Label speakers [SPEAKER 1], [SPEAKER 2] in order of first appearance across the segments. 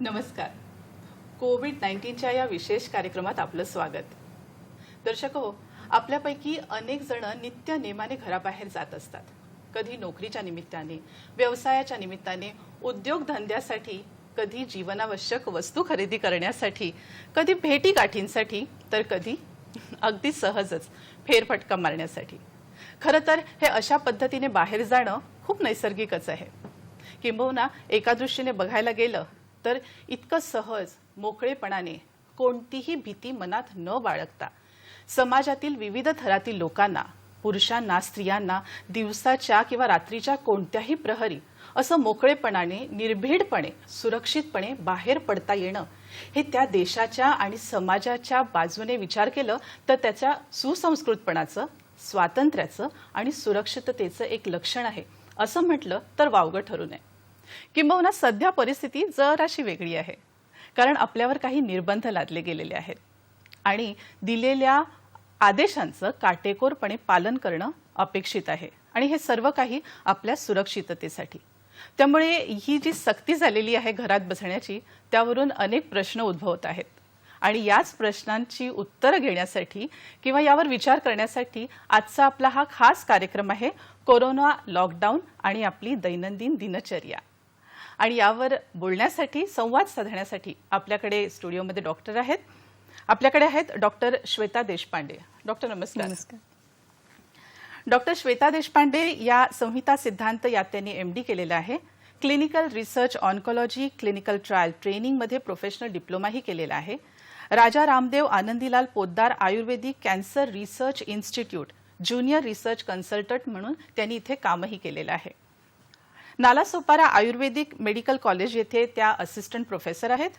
[SPEAKER 1] नमस्कार. कोविड-19च्या या विशेष कार्यक्रमात आपलं स्वागत. दर्शक हो, आपल्यापैकी अनेक जण नित्य नेमाने घराबाहेर जात असतात. कधी नोकरीच्या निमित्ताने, व्यवसायाच्या निमित्ताने, उद्योगधंद्यासाठी, कधी जीवनावश्यक वस्तू खरेदी करण्यासाठी, कधी भेटी गाठींसाठी, तर कधी अगदी सहजच फेरफटका मारण्यासाठी. खरं तर हे अशा पद्धतीने बाहेर जाणं खूप नैसर्गिकच आहे. किंबहुना एका दृष्टीने बघायला गेलं तर इतकं सहज, मोकळेपणाने, कोणतीही भीती मनात न बाळगता समाजातील विविध थरातील लोकांना, पुरुषांना, स्त्रियांना दिवसाच्या किंवा रात्रीच्या कोणत्याही प्रहरी असं मोकळेपणाने, निर्भीडपणे, सुरक्षितपणे बाहेर पडता येणं हे त्या देशाच्या आणि समाजाच्या बाजूने विचार केलं तर त्याच्या सुसंस्कृतपणाचं, स्वातंत्र्याचं आणि सुरक्षिततेचं एक लक्षण आहे असं म्हटलं तर वावगं ठरू नये. किंबहुना सध्या परिस्थिती जराशी वेगळी आहे, कारण आपल्यावर काही निर्बंध लादले गेलेले आहेत आणि दिलेल्या आदेशांचं काटेकोरपणे पालन करणं अपेक्षित आहे आणि हे सर्व काही आपल्या सुरक्षिततेसाठी. त्यामुळे ही जी सक्ती झालेली आहे घरात बसण्याची, त्यावरून अनेक प्रश्न उद्भवत आहेत आणि याच प्रश्नांची उत्तरं घेण्यासाठी किंवा यावर विचार करण्यासाठी आजचा आपला हा खास कार्यक्रम आहे, कोरोना लॉकडाऊन आणि आपली दैनंदिन दिनचर्या. आणि यावर बोलण्यासाठी, संवाद साधण्यासाठी आपल्याकडे स्टुडिओमध्ये डॉक्टर आहेत. आपल्याकडे आहेत डॉक्टर श्वेता देशपांडे. डॉक्टर नमस्कार.
[SPEAKER 2] नमस्कार.
[SPEAKER 1] डॉक्टर श्वेता देशपांडे या संहिता सिद्धांत यात त्यांनी MD केलेला आहे. Clinical research oncology clinical trial ट्रेनिंगमध्ये प्रोफेशनल डिप्लोमाही केलेला आहे. Raja Ramdev Anandilal Poddar Ayurvedic cancer research institute junior research consultant म्हणून त्यांनी इथे कामही केलेलं आहे. नालासोपारा आयुर्वेदिक मेडिकल कॉलेज येथे त्या असिस्टंट प्रोफेसर आहेत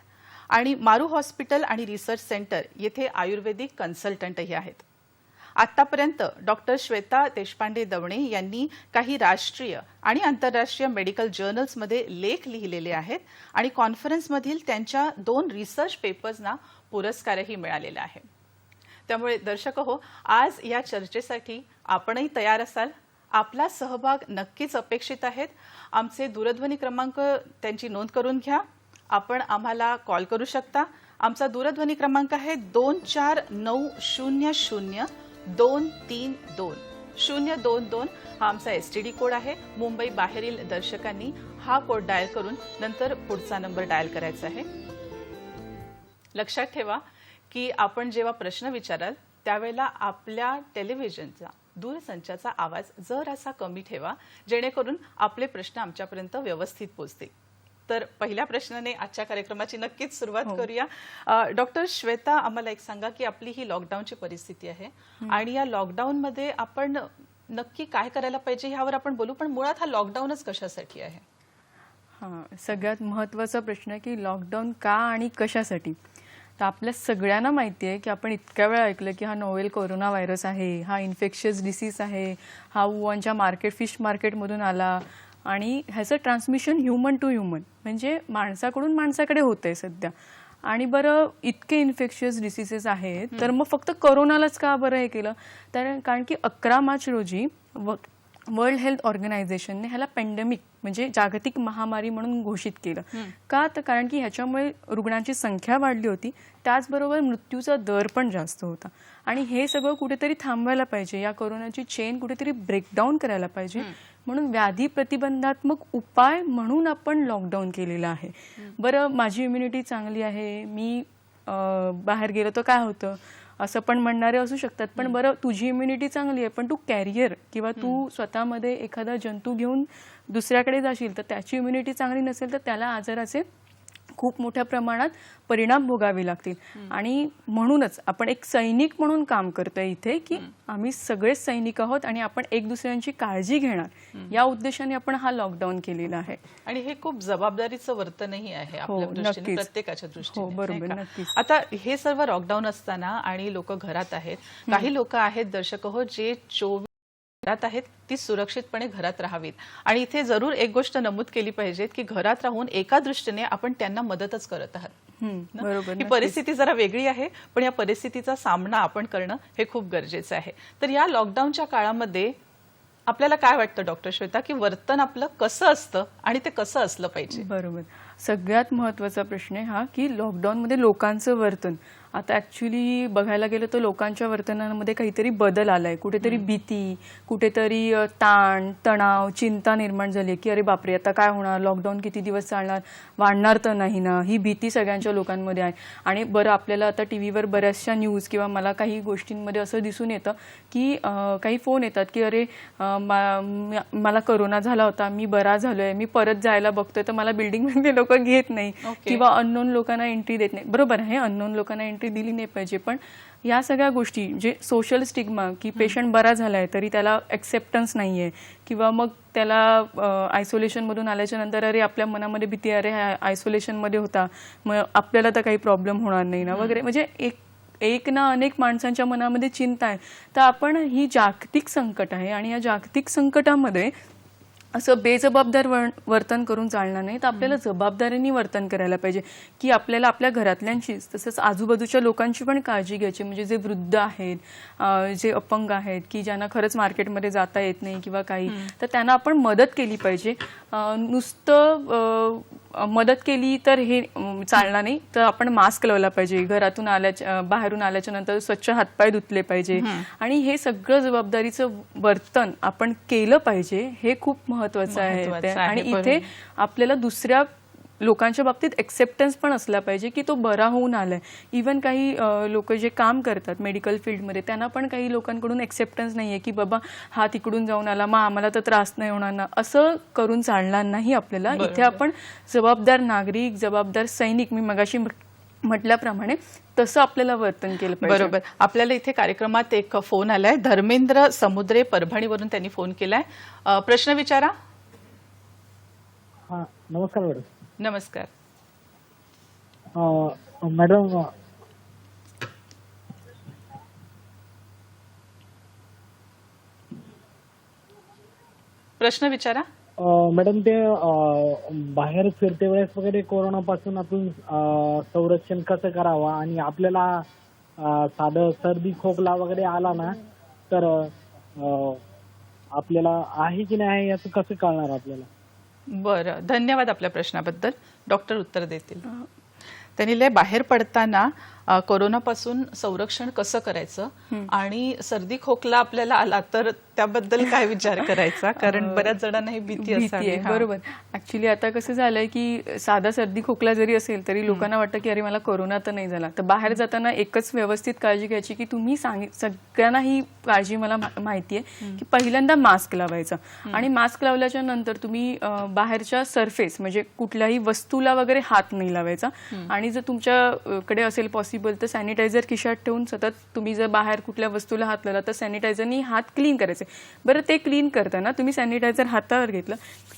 [SPEAKER 1] आणि मारू हॉस्पिटल आणि रिसर्च सेंटर येथे आयुर्वेदिक कन्सल्टंटही आहेत. आतापर्यंत डॉक्टर श्वेता देशपांडे दवणे यांनी काही राष्ट्रीय आणि आंतरराष्ट्रीय मेडिकल जर्नल्समध्ये लेख लिहिलेले आहेत आणि कॉन्फरन्समधील त्यांच्या 2 रिसर्च पेपर्सना पुरस्कारही मिळालेला आहे. त्यामुळे दर्शक हो, आज या चर्चेसाठी आपणही तयार असाल. आपला सहभाग नक्कीच अपेक्षित आहेत. आमचे दूरध्वनी क्रमांक त्यांची नोंद करून घ्या. आपण आम्हाला कॉल करू शकता. आमचा दूरध्वनी क्रमांक आहे 24900232 हा आमचा STD कोड आहे. मुंबई बाहेरील दर्शकांनी हा कोड डायल करून नंतर पुढचा नंबर डायल करायचा आहे. लक्षात ठेवा की आपण जेव्हा प्रश्न विचाराल त्यावेळेला आपल्या टेलिव्हिजनचा, दूरसंचाचा आवाज जरासा कमी ठेवा, जेणेकरून आपले प्रश्न आमच्यापर्यंत व्यवस्थित पोहोचतील. तर पहिल्या प्रश्नाने आजच्या कार्यक्रमाची नक्कीच सुरुवात करूया. डॉक्टर श्वेता, आम्हाला एक सांगा की आपली ही लॉकडाऊनची परिस्थिती आहे आणि या लॉकडाऊनमध्ये आपण नक्की काय करायला पाहिजे ह्यावर आपण बोलू, पण मुळात हा लॉकडाऊनच कशासाठी आहे?
[SPEAKER 2] सगळ्यात महत्त्वाचा प्रश्न आहे की लॉकडाऊन का आणि कशासाठी. तर आपल्या सगळ्यांना माहिती आहे की आपण इतक्या वेळा ऐकलं की हा नोवेल कोरोना व्हायरस आहे, हा इन्फेक्शियस डिसीज आहे, हा वुहानच्या फिश मार्केटमधून आला आणि ह्याचं ट्रान्समिशन ह्युमन टू ह्युमन म्हणजे माणसाकडून माणसाकडे होतंय सध्या. आणि बरं इतके इन्फेक्शियस डिसीजेस आहेत तर मग फक्त कोरोनालाच का बरं हे केलं? तर कारण की 11 मार्च रोजी वर्ल्ड हेल्थ ऑर्गनायझेशनने ह्याला पॅन्डेमिक म्हणजे जागतिक महामारी म्हणून घोषित केलं. का? तर कारण की ह्याच्यामुळे रुग्णांची संख्या वाढली होती, त्याचबरोबर मृत्यूचा दर पण जास्त होता आणि हे सगळं कुठेतरी थांबवायला पाहिजे. या कोरोनाची चेन कुठेतरी ब्रेकडाऊन करायला पाहिजे. म्हणून व्याधी प्रतिबंधात्मक उपाय म्हणून आपण लॉकडाऊन केलेलं आहे. बरं, माझी इम्युनिटी चांगली आहे, मी बाहेर गेलो तर काय होतं असं पण म्हणणारे असू शकतात. पण बरं, तुझी इम्युनिटी चांगली आहे पण तू कॅरियर किंवा तू स्वतःमध्ये एखादा जंतू घेऊन दुसऱ्याकडे जाशील तर त्याची इम्युनिटी चांगली नसेल तर त्याला आजाराचे खूप मोठ्या प्रमाणात परिणाम भोगावे लागतील. आणि म्हणूनच आपण एक सैनिक म्हणून काम करतोय इथे की आम्ही सगळेच सैनिक आहोत आणि आपण एक दुसऱ्यांची काळजी घेणार, या उद्देशाने आपण हा लॉकडाऊन केलेला आहे.
[SPEAKER 1] आणि हे खूप जबाबदारीचं वर्तनही आहे आपल्या दृष्टीने, प्रत्येकाच्या दृष्टीने.
[SPEAKER 2] बरोबर, नक्कीच.
[SPEAKER 1] आता हे सर्व लॉकडाऊन असताना आणि लोक घरात आहेत, काही लोक आहेत दर्शक हो जे 24 घरात आहेत, ती सुरक्षितपणे घरात राहावीत. आणि इथे जरूर एक गोष्ट नमूद केली पाहिजे की घरात राहून एका दृष्टीने आपण त्यांना मदतच करत आहात.
[SPEAKER 2] बरोबर,
[SPEAKER 1] ही परिस्थिती जरा वेगळी आहे, पण या परिस्थितीचा सामना आपण करणं हे खूप गरजेचं आहे. तर या लॉकडाऊनच्या काळामध्ये आपल्याला काय वाटतं डॉक्टर श्वेता की वर्तन आपलं कसं असतं आणि ते कसं असलं पाहिजे?
[SPEAKER 2] बरोबर. सगळ्यात महत्त्वाचा प्रश्न आहे हा की लॉकडाऊनमध्ये लोकांचं वर्तन. आता ॲक्च्युली बघायला गेलं तर लोकांच्या वर्तनामध्ये काहीतरी बदल आलाय. कुठेतरी भीती, कुठेतरी ताण, तणाव, चिंता निर्माण झाली की अरे बापरे आता काय होणार, लॉकडाऊन किती दिवस चालणार, वाढणार तर नाही ना, ही भीती सगळ्यांच्या लोकांमध्ये आहे. आणि बरं आपल्याला आता टीव्हीवर बऱ्याचशा न्यूज किंवा मला काही गोष्टींमध्ये असं दिसून येतं की काही फोन येतात की अरे मला कोरोना झाला होता, मी बरा झालोय, मी परत जायला बघतोय तर मला बिल्डिंगमध्ये लोक घेत नाही किंवा अननोन लोकांना एंट्री देत नाही. बरोबर आहे, अननोन लोकांना एंट्री दिली नाही पाहिजे, पण या सगळ्या गोष्टी जे सोशल स्टिग्मा की पेशंट बरा झालाय तरी त्याला एक्सेप्टन्स नाहीये किंवा मग त्याला आयसोलेशनमधून आल्याच्या नंतर अरे आपल्या मनामध्ये भीती, अरे आयसोलेशनमध्ये होता मग आपल्याला तर काही प्रॉब्लेम होणार नाही ना वगैरे, म्हणजे एक ना अनेक माणसांच्या मनामध्ये चिंता आहे. तर आपण ही जागतिक संकट आहे आणि या जागतिक संकटामध्ये असं बेजबाबदार वर्तन करून चालणार नाही. तर आपल्याला जबाबदारीने वर्तन करायला पाहिजे की आपल्याला आपल्या घरातल्यांचीच तसंच आजूबाजूच्या लोकांची पण काळजी घ्यायची. म्हणजे जे वृद्ध आहेत, जे अपंग आहेत की ज्यांना खरंच मार्केटमध्ये जाता येत नाही किंवा काही, तर त्यांना आपण मदत केली पाहिजे. नुसतं मदत केली तर हे चालणार नाही. तर आपण मास्क लावला पाहिजे, घरातून बाहेरून आल्याच्या नंतर स्वच्छ हातपाय धुतले पाहिजे आणि हे सगळं जबाबदारीचं वर्तन आपण केलं पाहिजे. हे खूप महत्वाचं आहे. आणि इथे आपल्याला दुसऱ्या लोकांच्या बाबतीत एक्सेप्टन्स पण असला पाहिजे की तो बरा होऊन आलाय. इव्हन काही लोक जे काम करतात मेडिकल फील्डमध्ये त्यांना पण काही लोकांकडून एक्सेप्टन्स नाहीये की बाबा हा तिकडून जाऊन आला मग आम्हाला तर त्रास नाही होणार ना, असं करून चालणार नाही आपल्याला. इथे आपण जबाबदार नागरिक, जबाबदार सैनिक, मी मगाशी म्हटल्याप्रमाणे तसं आपल्याला वर्तन केलं पाहिजे.
[SPEAKER 1] बरोबर. आपल्याला इथे कार्यक्रमात एक फोन आलाय. धर्मेंद्र समुद्रे परभणीवरून त्यांनी फोन केलाय. प्रश्न विचारा.
[SPEAKER 3] हा, नमस्कार मॅडम.
[SPEAKER 1] नमस्कार.
[SPEAKER 3] मॅडम
[SPEAKER 1] प्रश्न विचारा.
[SPEAKER 3] मॅडम ते बाहेर फिरते वेळेस वगैरे कोरोनापासून आपण संरक्षण कसं करावं आणि आपल्याला साधं सर्दी खोकला वगैरे आला ना तर आपल्याला आहे की नाही याचं कसं कळणार आपल्याला?
[SPEAKER 1] बरं, धन्यवाद आपल्या प्रश्नाबद्दल. डॉक्टर उत्तर देतील. त्यांनी बाहेर पडताना कोरोनापासून संरक्षण कसं करायचं आणि सर्दी खोकला आपल्याला आला तर त्याबद्दल काय विचार करायचा, कारण बऱ्याच जणांना ही भीती
[SPEAKER 2] आहे. बरोबर. ऍक्च्युली आता कसं झालंय की साधा सर्दी खोकला जरी असेल तरी लोकांना वाटतं की अरे मला कोरोना तर नाही झाला. तर बाहेर जाताना एकच व्यवस्थित काळजी घ्यायची की तुम्ही सगळ्यांना ही काळजी मला माहिती आहे की पहिल्यांदा मास्क लावायचा आणि मास्क लावल्याच्या नंतर तुम्ही बाहेरच्या सरफेस म्हणजे कुठल्याही वस्तूला वगैरे हात नाही लावायचा. आणि जर तुमच्याकडे असेल पॉसिबल तर सॅनिटायझर खिशात ठेवून सतत तुम्ही जर बाहेर कुठल्या वस्तूला हात लावला तर सॅनिटायझरनी हात क्लीन करायचे. बरं, ते क्लीन करताना तुम्ही सॅनिटायझर हातावर घेतलं,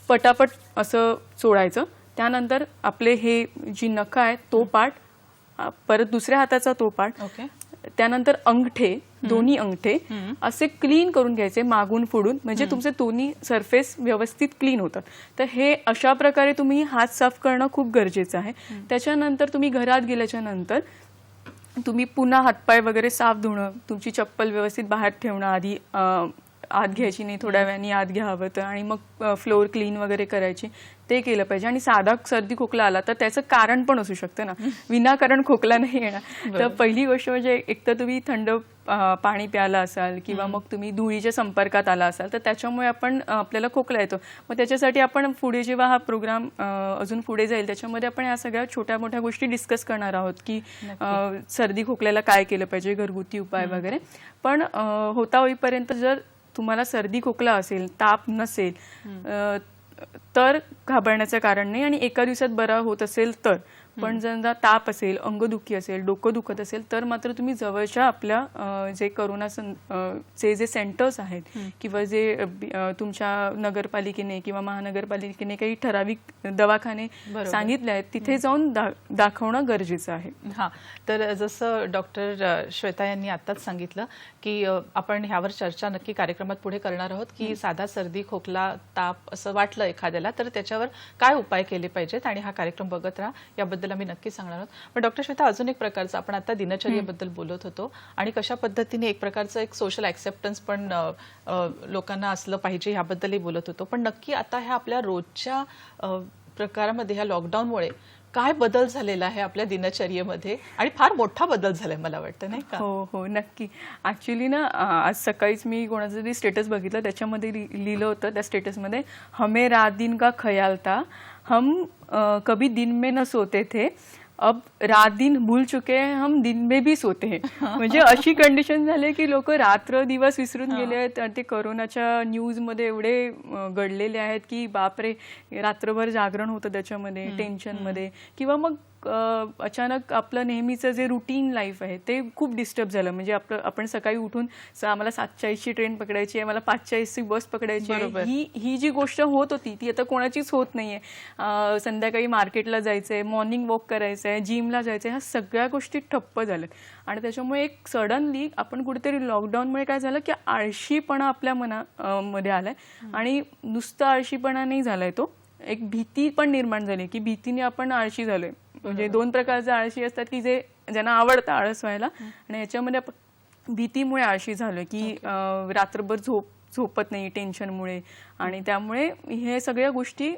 [SPEAKER 2] पटापट असं चोळायचं. त्यानंतर आपले हे जी नखं आहेत तो पार्ट, परत दुसऱ्या हाताचा तो पार्ट, त्यानंतर अंगठे, दोन्ही अंगठे असे क्लीन करून घ्यायचे मागून पुढून, म्हणजे तुमचे दोन्ही सरफेस व्यवस्थित क्लीन होतात. तर हे अशा प्रकारे तुम्ही हात साफ करणं खूप गरजेचं आहे. त्याच्यानंतर तुम्ही घरात गेल्याच्या नंतर तुम्ही पुन्हा हातपाय वगैरे साफ धुणं, तुमची चप्पल व्यवस्थित बाहेर ठेवणं, आधी आत घ्यायची नाही, थोड्या वेळाने आत घ्यावं तर, आणि मग फ्लोअर क्लीन वगैरे करायची, ते केलं पाहिजे. आणि साधा सर्दी खोकला आला तर त्याचं कारण पण असू शकतं ना, विनाकारण खोकला नाही येणार. तर पहिली गोष्ट म्हणजे एक तर तुम्ही थंड पाणी प्यायला असाल किंवा मग तुम्ही धुळीच्या संपर्कात आला असाल तर त्याच्यामुळे आपल्याला खोकला येतो. मग त्याच्यासाठी आपण पुढे जेव्हा हा प्रोग्राम अजून पुढे जाईल त्याच्यामध्ये आपण या सगळ्या छोट्या मोठ्या गोष्टी डिस्कस करणार आहोत की सर्दी खोकल्याला काय केलं पाहिजे, घरगुती उपाय वगैरे. पण होता होईपर्यंत जर तुम्हाला सर्दी खोकला असेल, ताप नसेल तर घाबरण्याचं कारण नाही. आणि एका दिवसात बरा होत असेल तर, पण जर ताप असेल, अंगदुखी असेल, डोकं दुखत असेल तर मात्र तुम्ही जवळच्या आपल्या जे कोरोना जे सेंटर्स आहेत किंवा जे तुमच्या नगरपालिकेने किंवा महानगरपालिकेने काही ठराविक दवाखाने सांगितले आहेत तिथे जाऊन दाखवणं गरजेचं आहे.
[SPEAKER 1] हा, तर जसं डॉक्टर श्वेता यांनी आताच सांगितलं की आपण ह्यावर चर्चा नक्की कार्यक्रमात पुढे करणार आहोत की साधा सर्दी खोकला ताप असं वाटलं एखाद्याला तर त्याच्या त्याच्यावर काय उपाय केले पाहिजेत आणि हा कार्यक्रम बघत राहा, याबद्दल आम्ही नक्की सांगणार आहोत. पण डॉक्टर श्वेता, अजून एक प्रकारचं आपण आता दिनचर्येबद्दल बोलत होतो आणि कशा पद्धतीने एक प्रकारचं एक सोशल ऍक्सेप्टन्स पण लोकांना असलं पाहिजे ह्याबद्दलही बोलत होतो. पण नक्की आता ह्या आपल्या रोजच्या प्रकारामध्ये ह्या लॉकडाऊनमुळे काय बदल झालेला आहे आपल्या दिनचर्येमध्ये, आणि फार मोठा बदल झालाय मला वाटतं, नाही का?
[SPEAKER 2] हो हो नक्की. ऍक्च्युली ना आज सकाळीच मी कोणाचं तरी स्टेटस बघितलं, त्याच्यामध्ये लिहिलं होतं त्या स्टेटसमध्ये, हमें रात दिन का ख्याल था, हम कभी दिन में न सोते थे, अब रात दिन भूल चुके हैं, हम दिन में भी सोते हैं. म्हणजे अशी कंडिशन झाली की लोक रात्र दिवस विसरून गेले आहेत. आणि ते कोरोनाच्या न्यूजमध्ये एवढे गडलेले आहेत की बापरे, रात्रभर जागरण होतं त्याच्यामध्ये, टेन्शनमध्ये, किंवा मग अचानक आपलं नेहमीचं जे रुटीन लाईफ आहे ते खूप डिस्टर्ब झालं. म्हणजे आपण सकाळी उठून मला 7:40ची ट्रेन पकडायची आहे, मला 5:40ची बस पकडायची आहे, ही जी गोष्ट होत होती ती आता कोणाचीच होत नाहीये. संध्याकाळी मार्केटला जायचंय, मॉर्निंग वॉक करायचंय, जिमला जायचंय, ह्या सगळ्या गोष्टी ठप्प झाल्यात. आणि त्याच्यामुळे एक सडनली आपण कुठेतरी लॉकडाऊनमुळे काय झालं की आळशीपणा आपल्या मध्ये आलाय. आणि नुसतं आळशीपणा नाही झालाय, तो एक भीती पण निर्माण झाली की भीतीने आपण आळशी झालोय. म्हणजे दोन प्रकारचे आळशी असतात की जे ज्यांना आवडतं आळस व्हायला, आणि याच्यामध्ये आपण भीतीमुळे आळशी झालोय की रात्रभर झोपत नाही टेन्शनमुळे. आणि त्यामुळे हे सगळ्या गोष्टी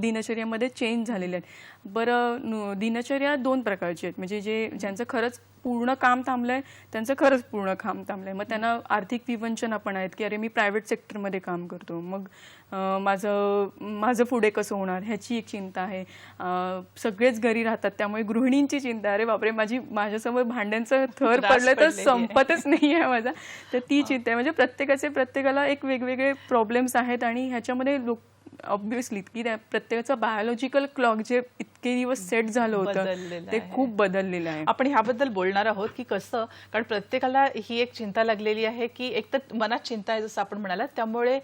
[SPEAKER 2] दिनचर्यामध्ये चेंज झालेल्या आहेत. बरं, दिनचर्या दोन प्रकारची आहेत. म्हणजे ज्यांचं खरंच पूर्ण काम थांबलंय त्यांचं खरंच पूर्ण काम थांबलंय. मग त्यांना आर्थिक विवंचना पण आहेत की अरे मी प्रायव्हेट सेक्टरमध्ये काम करतो, मग माझं पुढे कसं होणार ह्याची एक चिंता आहे. सगळेच घरी राहतात त्यामुळे गृहिणींची चिंता, अरे बापरे माझ्यासमोर भांड्यांचं थर पडलं तर संपतच नाही आहे माझा, तर ती चिंता आहे. म्हणजे प्रत्येकाला एक वेगवेगळे प्रॉब्लेम्स आहेत. आणि ह्याच्यामध्ये ऑब्व्हियसली की प्रत्येकाचा बायोलॉजिकल क्लॉक जे इतके दिवस सेट झालं होतं ते खूप बदललेलं आहे.
[SPEAKER 1] आपण ह्याबद्दल बोलणार आहोत की कसं, कारण प्रत्येकाला ही एक चिंता लागलेली आहे की एक तर मनात चिंता आहे जसं आपण म्हणालात, त्यामुळे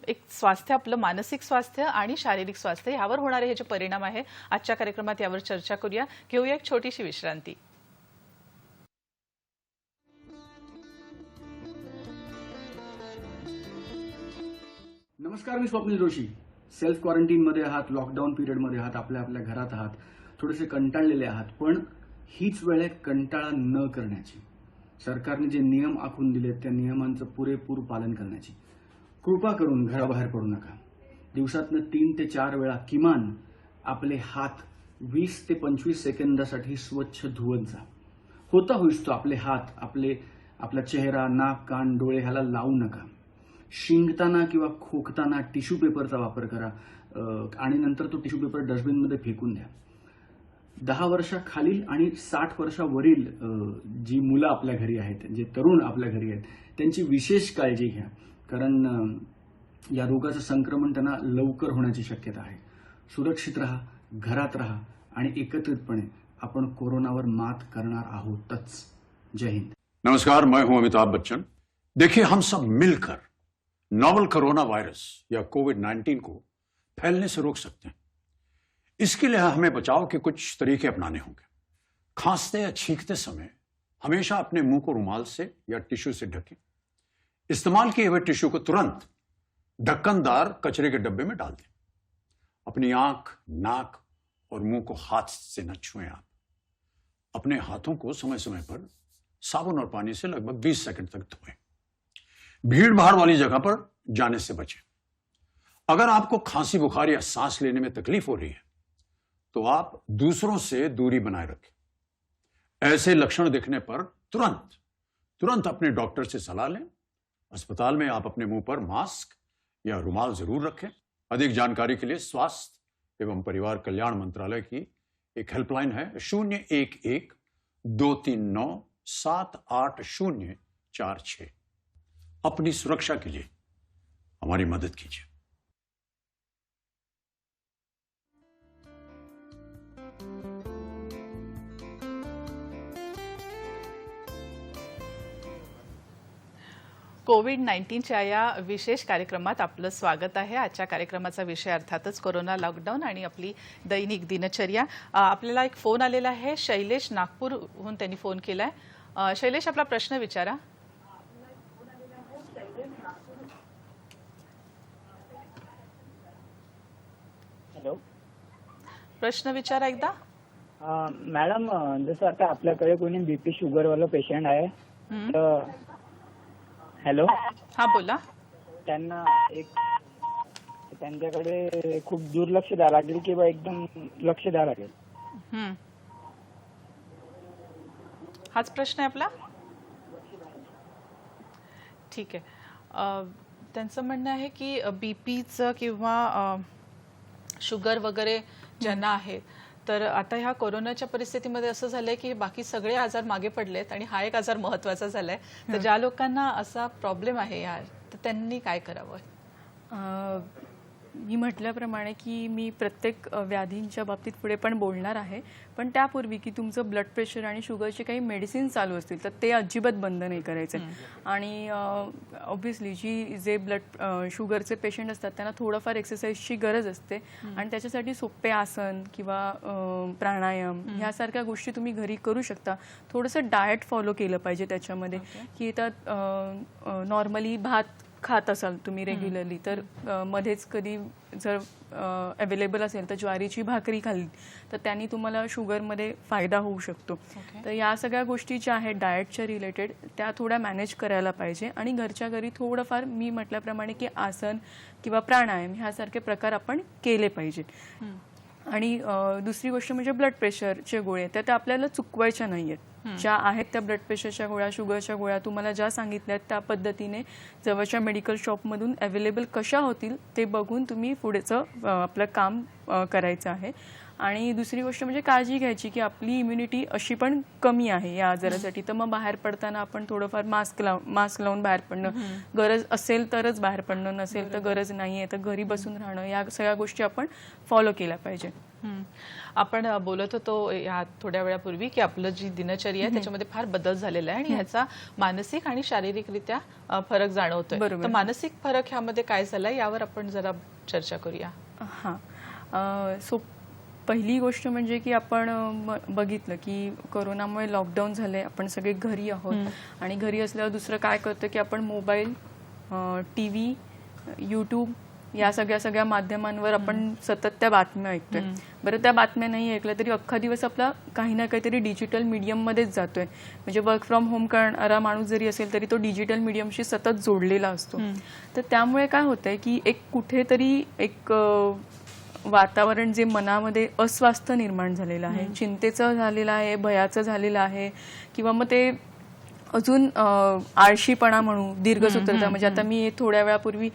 [SPEAKER 1] एक स्वास्थ्य, आपलं मानसिक स्वास्थ्य आणि शारीरिक स्वास्थ्य यावर होणारे हे जे परिणाम आहे, आजच्या कार्यक्रमात यावर चर्चा करूया. घेऊया एक छोटीशी विश्रांती.
[SPEAKER 4] नमस्कार, मी स्वप्नील जोशी. सेल्फ क्वारंटीनमध्ये आहात, लॉकडाऊन पिरियडमध्ये आहात, आपल्या घरात आहात, थोडेसे कंटाळलेले आहात. पण हीच वेळ आहे कंटाळा न करण्याची. सरकारने जे नियम आखून दिलेत त्या नियमांचं पुरेपूर पालन करण्याची. कृपा करून घराबाहेर पडू नका. दिवसातनं 3 ते 4 वेळा किमान आपले हात 20 ते 25 सेकंदासाठी स्वच्छ धुवत जा. होता होईस तो आपले हात, आपला चेहरा, नाक, कान, डोळे ह्याला लावू नका. शिंकताना किंवा खोकताना टिश्यू पेपरचा वापर करा आणि नंतर तो टिश्यू पेपर डस्टबिनमध्ये फेकून द्या. 10 वर्षाखालील आणि 60 वर्षावरील जी मुलं आपल्या घरी आहेत, जे तरुण आपल्या घरी आहेत, त्यांची विशेष काळजी घ्या. कारण या रोगाचं संक्रमण त्यांना लवकर होण्याची शक्यता आहे. सुरक्षित राहा, घरात राहा आणि एकत्रितपणे आपण कोरोनावर मात करणार आहोतच. जय हिंद.
[SPEAKER 5] नमस्कार, मैं हूं अमिताभ बच्चन. देखिए, हम सब मिलकर नोवल कोरोना वायरस या कोविड-19 को फैलने से रोक सकते हैं. इसके लिए हमें बचाव के कुछ तरीके अपनाने होंगे. खांसते या छींकते समय हमेशा अपने मुंह को रुमाल से या टिश्यू से ढकें. इस्तेमाल किए हुए टिश्यू को तुरंत ढक्कनदार कचरे के डब्बे में डाल दें. अपनी आंख, नाक और मुंह को हाथ से न छुएं. आप अपने हाथों को समय समय पर साबुन और पानी से लगभग 20 सेकंड तक धोएं. भीड़ भाड़ वाली जगह पर जाने से बचें. अगर आपको खांसी, बुखार या सांस लेने में तकलीफ हो रही है तो आप दूसरों से दूरी बनाए रखें. ऐसे लक्षण दिखने पर तुरंत अपने डॉक्टर से सलाह लें. अस्पताल में आप अपने मुंह पर मास्क या रुमाल जरूर रखें. अधिक जानकारी के लिए स्वास्थ्य एवं परिवार कल्याण मंत्रालय की एक हेल्पलाइन है 011-239-78046. अपनी सुरक्षा के लिए हमारी मदद कीजिए.
[SPEAKER 1] कोविड-19च्या या विशेष कार्यक्रमात आपलं स्वागत आहे. आजच्या कार्यक्रमाचा विषय अर्थातच कोरोना, लॉकडाऊन आणि आपली दैनिक दिनचर्या. आपल्याला एक फोन आलेला आहे. शैलेश नागपूरहून त्यांनी फोन केलाय. शैलेश, आपला प्रश्न विचारा.
[SPEAKER 6] हॅलो
[SPEAKER 1] प्रश्न विचारा एकदा.
[SPEAKER 6] मॅडम, जसं आता आपल्याकडे कोणी बीपी शुगरवाला पेशंट आहे तर हॅलो
[SPEAKER 1] हा बोला.
[SPEAKER 6] त्यांना त्यांच्याकडे खूप दुर्लक्ष द्यावं लागेल किंवा एकदम लक्ष द्यावं लागेल.
[SPEAKER 1] हम्म. हाच प्रश्न आहे आपला. ठीक आहे. त्यांचं म्हणणं आहे की बीपीचं किंवा शुगर वगैरे ज्यांना आहे, तर आता ह्या कोरोनाच्या परिस्थितीमध्ये असं झालंय की बाकी सगळे आजार मागे पडलेत आणि हा एक आजार महत्वाचा झालाय. तर ज्या लोकांना असा प्रॉब्लेम आहे यार, तर त्यांनी काय करावं?
[SPEAKER 2] मी म्हटल्याप्रमाणे की मी प्रत्येक व्याधींच्या बाबतीत पुढे पण बोलणार आहे, पण त्यापूर्वी की तुमचं ब्लड प्रेशर आणि शुगरचे काही मेडिसिन चालू असतील तर ते अजिबात बंद नाही करायचे. आणि ऑब्व्हियसली जे शुगरचे पेशंट असतात त्यांना थोडंफार एक्सरसाइजची गरज असते आणि त्याच्यासाठी सोपे आसन किंवा प्राणायाम ह्यासारख्या गोष्टी तुम्ही घरी करू शकता. थोडंसं डाएट फॉलो केलं पाहिजे त्याच्यामध्ये, की त्यात नॉर्मली भात खात असाल तुम्ही रेग्युलरली तर मध्येच कधी जर अवेलेबल असेल तर ज्वारीची भाकरी खाल्ली तर त्यांनी तुम्हाला शुगरमध्ये फायदा होऊ शकतो. तर या सगळ्या गोष्टी ज्या आहेत डाएटच्या रिलेटेड त्या थोड्या मॅनेज करायला पाहिजे आणि घरच्या घरी थोडंफार मी म्हटल्याप्रमाणे की आसन किंवा प्राणायाम ह्यासारखे प्रकार आपण केले पाहिजेत. आणि दुसरी गोष्ट म्हणजे ब्लड प्रेशरचे गोळे तर त्या आपल्याला चुकवायच्या नाही आहेत. ज्या आहेत त्या ब्लड प्रेशरच्या गोळ्या, शुगरच्या गोळ्या तुम्हाला ज्या सांगितल्यात त्या पद्धतीने जवळच्या मेडिकल शॉपमधून अवेलेबल कशा होतील ते बघून तुम्ही पुढेचं आपलं काम करायचं आहे. आणि दुसरी गोष्ट म्हणजे काळजी घ्यायची की आपली इम्युनिटी अशी पण कमी आहे या आजारासाठी, तर मग बाहेर पडताना आपण थोडंफार मास्क लावून बाहेर पडणं, गरज असेल तरच बाहेर पडणं, नसेल तर गरज नाहीये तर घरी बसून राहणं, या सगळ्या गोष्टी आपण फॉलो केल्या पाहिजे.
[SPEAKER 1] आपण बोलत होतो या थोड्या वेळापूर्वी की आपलं जी दिनचर्या आहे त्याच्यामध्ये फार बदल झालेला आहे आणि ह्याचा मानसिक आणि शारीरिकरित्या फरक जाणवतोय. तर मानसिक फरक ह्यामध्ये काय झालाय यावर आपण जरा चर्चा करूया.
[SPEAKER 2] सो पहिली गोष्ट म्हणजे की आपण बघितलं की कोरोनामुळे लॉकडाऊन झालंय, आपण सगळे घरी आहोत आणि घरी असल्यावर दुसरं काय करतं की आपण मोबाईल, TV, यूट्यूब या सगळ्या माध्यमांवर आपण सतत त्या बातम्या ऐकतोय. बरं, त्या बातम्या नाही ऐकल्या तरी अख्खा दिवस आपला काही ना काहीतरी डिजिटल मीडियममध्येच जातोय. म्हणजे वर्क फ्रॉम होम करणारा माणूस जरी असेल तरी तो डिजिटल मीडियमशी सतत जोडलेला असतो. तर त्यामुळे काय होतंय की एक कुठेतरी एक वातावरण जे मनामध्ये अस्वास्थ्य निर्माण झालेलं आहे, चिंतेचं झालेलं आहे, भयाचं झालेलं आहे किंवा मग ते अजून आळशीपणा म्हणू, दीर्घसूत्रता. म्हणजे आता मी थोड्या वेळापूर्वी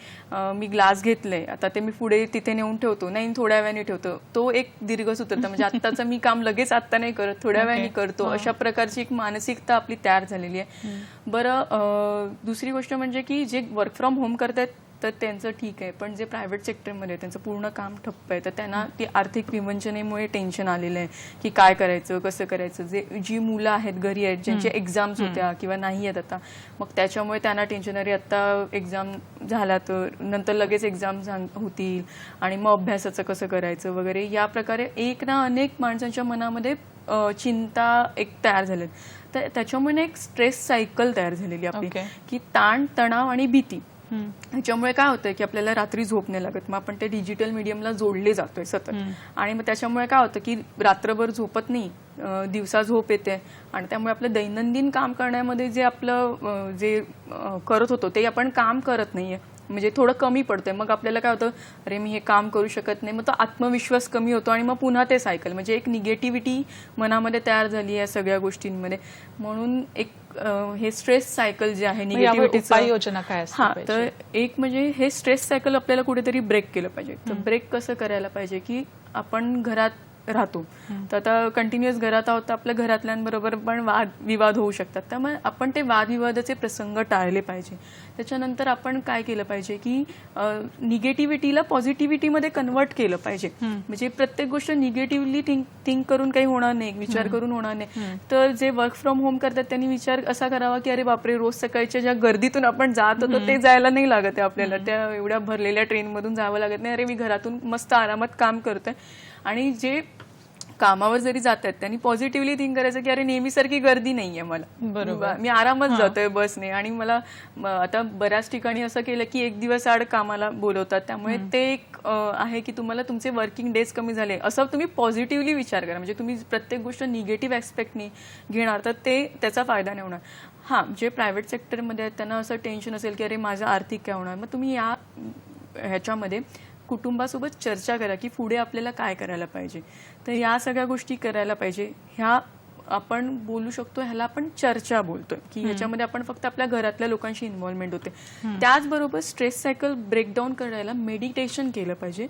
[SPEAKER 2] मी ग्लास घेतले, आता ते मी पुढे तिथे नेऊन ठेवतो, नाही थोड्या वेळाने ठेवतो, तो एक दीर्घसूत्रता. म्हणजे आत्ताचं मी काम लगेच आत्ता नाही करत, थोड्या वेळाने करतो, अशा प्रकारची एक मानसिकता आपली तयार झालेली आहे. बरं, दुसरी गोष्ट म्हणजे की जे वर्क फ्रॉम होम करतात तर त्यांचं ठीक आहे, पण जे प्रायव्हेट सेक्टरमध्ये त्यांचं पूर्ण काम ठप्प आहे तर त्यांना ती आर्थिक विवंचनेमुळे टेन्शन आलेलं आहे की काय करायचं, कसं करायचं. जी मुलं आहेत घरी आहेत, ज्यांच्या एक्झाम्स होत्या किंवा नाही आहेत आता, मग त्याच्यामुळे त्यांना टेन्शन, अरे आता एक्झाम झाला तर नंतर लगेच एक्झाम होतील आणि मग अभ्यासाचं कसं करायचं वगैरे. या प्रकारे एक ना अनेक माणसांच्या मनामध्ये चिंता एक तयार झाली. तर त्याच्यामुळे एक स्ट्रेस सायकल तयार झालेली आपली की ताण, तणाव आणि भीती. ह्याच्यामुळे काय होतंय की आपल्याला रात्री झोप नाही लागत, मग आपण ते डिजिटल मीडियमला जोडले जातोय सतत आणि मग त्याच्यामुळे काय होतं की रात्रभर झोपत नाही, दिवसा झोप येते आणि त्यामुळे आपलं दैनंदिन काम करण्यामध्ये जे आपलं जे करत होतो ते आपण काम करत नाहीये, म्हणजे थोडं कमी पडतंय. मग आपल्याला काय होतं, अरे मी हे काम करू शकत नाही, मग तो आत्मविश्वास कमी होतो आणि मग पुन्हा ते सायकल, म्हणजे एक निगेटिव्हिटी मनामध्ये तयार झाली या सगळ्या गोष्टींमध्ये. म्हणून एक हे स्ट्रेस सायकल जे आहे निगेटिव्हिटीचं
[SPEAKER 1] उपाययोजना काय असते?
[SPEAKER 2] तर एक म्हणजे हे स्ट्रेस सायकल आपल्याला कुठेतरी ब्रेक केलं पाहिजे. तर ब्रेक कसं करायला पाहिजे की आपण घरात राहतो तर आता कंटिन्युअस घरात आहोत तर आपल्या घरातल्यांबरोबर पण वादविवाद होऊ शकतात, त्यामुळे आपण ते वादविवादाचे प्रसंग टाळले पाहिजे. त्याच्यानंतर आपण काय केलं पाहिजे की निगेटिव्हिटीला पॉझिटिव्हिटीमध्ये कन्वर्ट केलं पाहिजे. म्हणजे प्रत्येक गोष्ट निगेटिव्हली थिंक करून काही होणार नाही, विचार करून होणार नाही. तर जे वर्क फ्रॉम होम करतात त्यांनी विचार असा करावा की अरे बापरे, रोज सकाळच्या ज्या गर्दीतून आपण जात होतो ते जायला नाही लागत आहे आपल्याला, त्या एवढ्या भरलेल्या ट्रेनमधून जावं लागत नाही, अरे मी घरातून मस्त आरामात काम करतोय. आणि जे कामावर जरी जात आहेत त्यांनी पॉझिटिव्हली थिंक करायचं की अरे नेहमीसारखी गर्दी नाहीये मला,
[SPEAKER 7] बरोबर.
[SPEAKER 2] मी आरामात जातोय बसने, आणि मला आता बऱ्याच ठिकाणी असं केलं की एक दिवस आड कामाला बोलवतात, त्यामुळे ते एक आहे की तुम्हाला तुमचे वर्किंग डेज कमी झाले असं तुम्ही पॉझिटिव्हली विचार करा. म्हणजे तुम्ही प्रत्येक गोष्ट निगेटिव्ह ऍस्पेक्टनी घेणार तर त्याचा फायदा नाही होणार. हां, जे प्रायव्हेट सेक्टरमध्ये आहेत त्यांना असं टेन्शन असेल की अरे माझं आर्थिक काय होणार, मग तुम्ही ह्याच्यामध्ये कुटुंबासोबत चर्चा करा की पुढे आपल्याला काय करायला पाहिजे. तर या सगळ्या गोष्टी करायला पाहिजे. ह्या आपण बोलू शकतो, ह्याला आपण चर्चा बोलतोय की ह्याच्यामध्ये आपण फक्त आपल्या घरातल्या लोकांशी इन्व्हॉल्वमेंट होते. त्याचबरोबर स्ट्रेस सायकल ब्रेकडाऊन करायला मेडिटेशन केलं पाहिजे.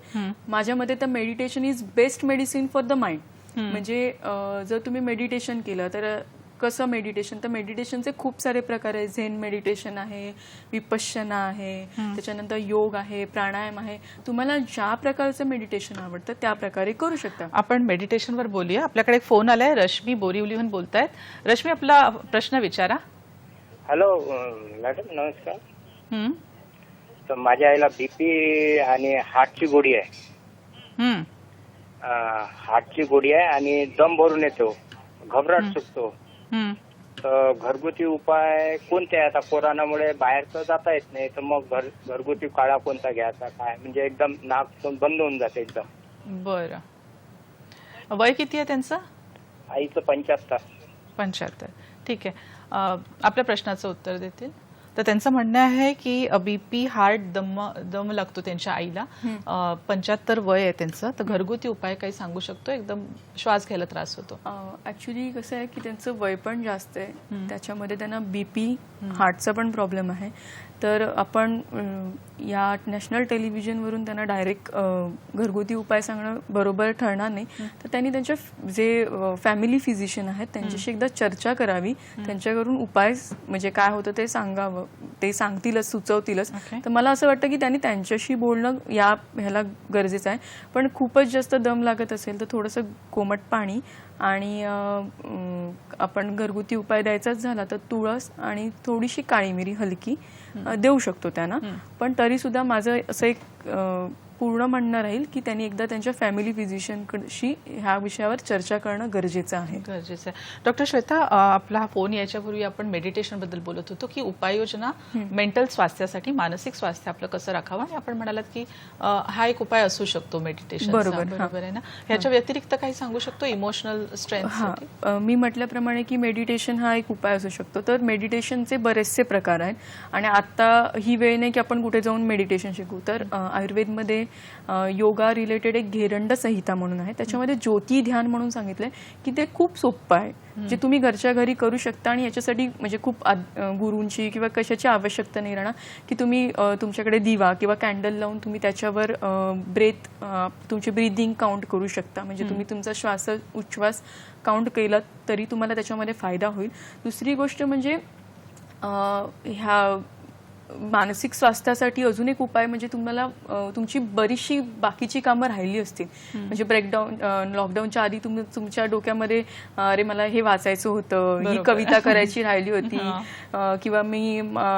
[SPEAKER 2] माझ्या मते तर meditation is best medicine for the mind. म्हणजे जर तुम्ही मेडिटेशन केलं तर कसं मेडिटेशन, तर मेडिटेशनचे खूप सारे प्रकार आहे. झेन मेडिटेशन आहे, विपश्यना आहे, त्याच्यानंतर योग आहे, प्राणायाम आहे. तुम्हाला ज्या प्रकारचं मेडिटेशन आवडतं त्या प्रकारे करू शकता.
[SPEAKER 7] आपण मेडिटेशनवर बोलूया. आपल्याकडे एक फोन आलाय, रश्मी बोरिवलीहून बोलतायत. रश्मी, आपला प्रश्न विचारा.
[SPEAKER 8] हॅलो मॅडम, नमस्कार.
[SPEAKER 7] हम्म,
[SPEAKER 8] तर माझ्या आईला बीपी आणि हार्टची गोळी आहे.
[SPEAKER 7] हम्म,
[SPEAKER 8] हार्टची गोळी आहे आणि दम भरून येतो, घबराट सुटतो.
[SPEAKER 7] हम्म.
[SPEAKER 8] तर घरगुती उपाय कोणते आहे? आता कोरोनामुळे बाहेर तर जाता येत नाही, तर मग घरगुती काढा कोणता घ्यायचा काय? म्हणजे एकदम नाक बंद होऊन जाते एकदम.
[SPEAKER 7] बरं. वय किती आहे त्यांचं?
[SPEAKER 8] आईचं 75.
[SPEAKER 7] 75. ठीक आहे. आपल्या प्रश्नाचं उत्तर देतील. तर त्यांचं म्हणणं आहे की बीपी, हार्ट, दम लागतो त्यांच्या आईला. 75 वय आहे त्यांचं. तर घरगुती उपाय काही सांगू शकतो? एकदम श्वास घ्यायला त्रास होतो.
[SPEAKER 2] ऍक्च्युली कसं आहे की त्यांचं वय पण जास्त आहे, त्याच्यामध्ये त्यांना बीपी, हार्टचा पण प्रॉब्लेम आहे. तर आपण या नॅशनल टेलिव्हिजनवरून त्यांना डायरेक्ट घरगुती उपाय सांगणं बरोबर ठरणार नाही. तर त्यांनी त्यांच्या जे फॅमिली फिजिशियन आहेत त्यांच्याशी एकदा चर्चा करावी, त्यांच्याकडून उपाय म्हणजे काय होतं ते सांगावं. ते सांगतीलच, सुचवतीलच. तर मला असं वाटतं की त्यांनी त्यांच्याशी बोलणं ह्याला गरजेचं आहे. पण खूपच जास्त दम लागत असेल तर थोडंसं कोमट पाणी आणि आपण घरगुती उपाय द्यायचाच झाला तर तुळस आणि थोडीशी काळी मिरी हलकी देऊ शकतो त्यांना. पण तरी सुद्धा माझं असं एक पूर्ण म्हणणं राहील की त्यांनी एकदा त्यांच्या फॅमिली फिजिशियनशी ह्या विषयावर चर्चा करणं गरजेचं आहे.
[SPEAKER 7] गरजेचं आहे. डॉक्टर श्वेता, आपला हा फोन याच्यापूर्वी आपण मेडिटेशन बद्दल बोलत होतो की उपाययोजना मेंटल स्वास्थ्यासाठी, मानसिक स्वास्थ्य आपलं कसं राखावं, आणि आपण म्हणालात की हा एक उपाय असू शकतो मेडिटेशन. बरोबर आहे ना? ह्याच्या व्यतिरिक्त काही सांगू शकतो इमोशनल स्ट्रेंथ?
[SPEAKER 2] मी म्हटल्याप्रमाणे की मेडिटेशन हा एक उपाय असू शकतो. तर मेडिटेशनचे बरेचसे प्रकार आहेत आणि आता ही वेळ नाही की आपण कुठे जाऊन मेडिटेशन शिकू. तर आयुर्वेदमध्ये योगा रिलेटेड एक घेरंड संहिता म्हणून आहे, त्याच्यामध्ये ज्योती ध्यान म्हणून सांगितलंय की ते खूप सोपं आहे, जे तुम्ही घरच्या घरी करू शकता. आणि याच्यासाठी म्हणजे खूप गुरूंची किंवा कशाची आवश्यकता नाही राहणार की तुम्ही तुमच्याकडे दिवा किंवा कॅन्डल लावून तुम्ही त्याच्यावर तुमची ब्रीदिंग काउंट करू शकता. म्हणजे तुम्ही तुमचा उच्छ्वास काउंट केला तरी तुम्हाला त्याच्यामध्ये फायदा होईल. दुसरी गोष्ट म्हणजे ह्या मानसिक स्वास्थ्यासाठी अजून एक उपाय म्हणजे तुम्हाला तुमची बरीचशी बाकीची कामं राहिली असतील. म्हणजे लॉकडाऊनच्या आधी तुमच्या डोक्यामध्ये अरे मला हे वाचायचं होतं, ही कविता करायची राहिली होती, किंवा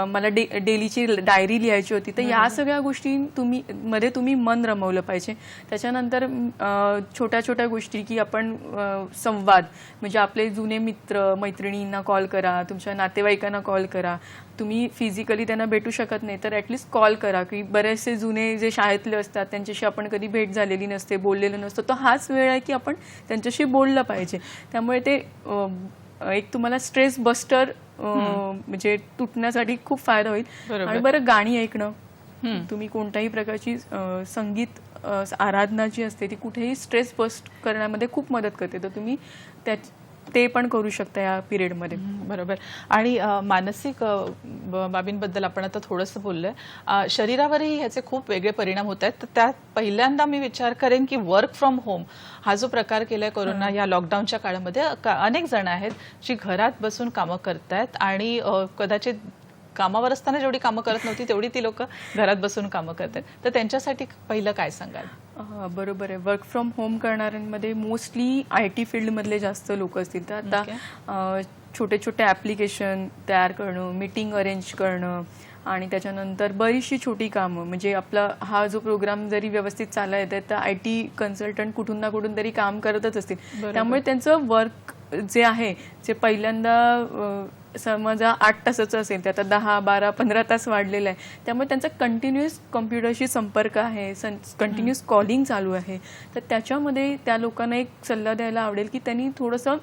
[SPEAKER 2] मला डेलीची डायरी लिहायची होती. तर या सगळ्या गोष्टी तुम्ही मन रमवलं पाहिजे. त्याच्यानंतर छोट्या छोट्या गोष्टी की आपण संवाद, म्हणजे आपले जुने मित्र मैत्रिणींना कॉल करा, तुमच्या नातेवाईकांना कॉल करा. तुम्ही फिजिकली त्यांना भेटू शकत नाही तर ॲटलिस्ट कॉल करा. की बरेचसे जुने जे शाळेतले असतात त्यांच्याशी आपण कधी भेट झालेली नसते, बोललेलं नसतं, तर हाच वेळ आहे की आपण त्यांच्याशी बोललं पाहिजे. त्यामुळे ते एक तुम्हाला स्ट्रेस बस्टर म्हणजे तुटण्यासाठी खूप फायदा होईल. आणि बरं, गाणी ऐकणं, तुम्ही कोणत्याही प्रकारची संगीत आराधना जी असते ती कुठेही स्ट्रेस बस्ट करण्यामध्ये खूप मदत करते. तर तुम्ही ते पण करू शकता या पिरियडमध्ये.
[SPEAKER 7] बरोबर. आणि मानसिक बाबींबद्दल आपण आता थोडंसं बोललोय. शरीरावरही ह्याचे खूप वेगळे परिणाम होत आहेत. तर त्यात पहिल्यांदा मी विचार करेन की वर्क फ्रॉम होम हा जो प्रकार केलाय कोरोना या लॉकडाऊनच्या काळामध्ये, अनेक जण आहेत जी घरात बसून कामं करतायत आणि कदाचित कामावर असताना जेवढी कामं करत नव्हती तेवढी ती लोक घरात बसून कामं करतात. तर त्यांच्यासाठी पहिलं काय सांगाल?
[SPEAKER 2] बरोबर आहे. वर्क फ्रॉम होम करणाऱ्यांमध्ये मोस्टली IT फील्डमधले जास्त लोक असतील. तर आता छोटे छोटे ॲप्लिकेशन तयार करणं, मीटिंग अरेंज करणं, आणि त्याच्यानंतर बरीचशी छोटी कामं, म्हणजे आपला हा जो प्रोग्राम जरी व्यवस्थित चालत आहे तर IT कन्सल्टंट कुठून ना कुठून तरी काम करतच असतील. त्यामुळे त्यांचं वर्क जे आहे जे पहिल्यांदा समजा 8 तासाचं असेल ते आता 10, 12, 15 तास वाढलेलं आहे. त्यामुळे त्यांचा कंटिन्युअस कम्प्युटरशी संपर्क आहे, कंटिन्युअस कॉलिंग चालू आहे. तर त्याच्यामध्ये त्या लोकांना एक सल्ला द्यायला आवडेल की त्यांनी थोडंसं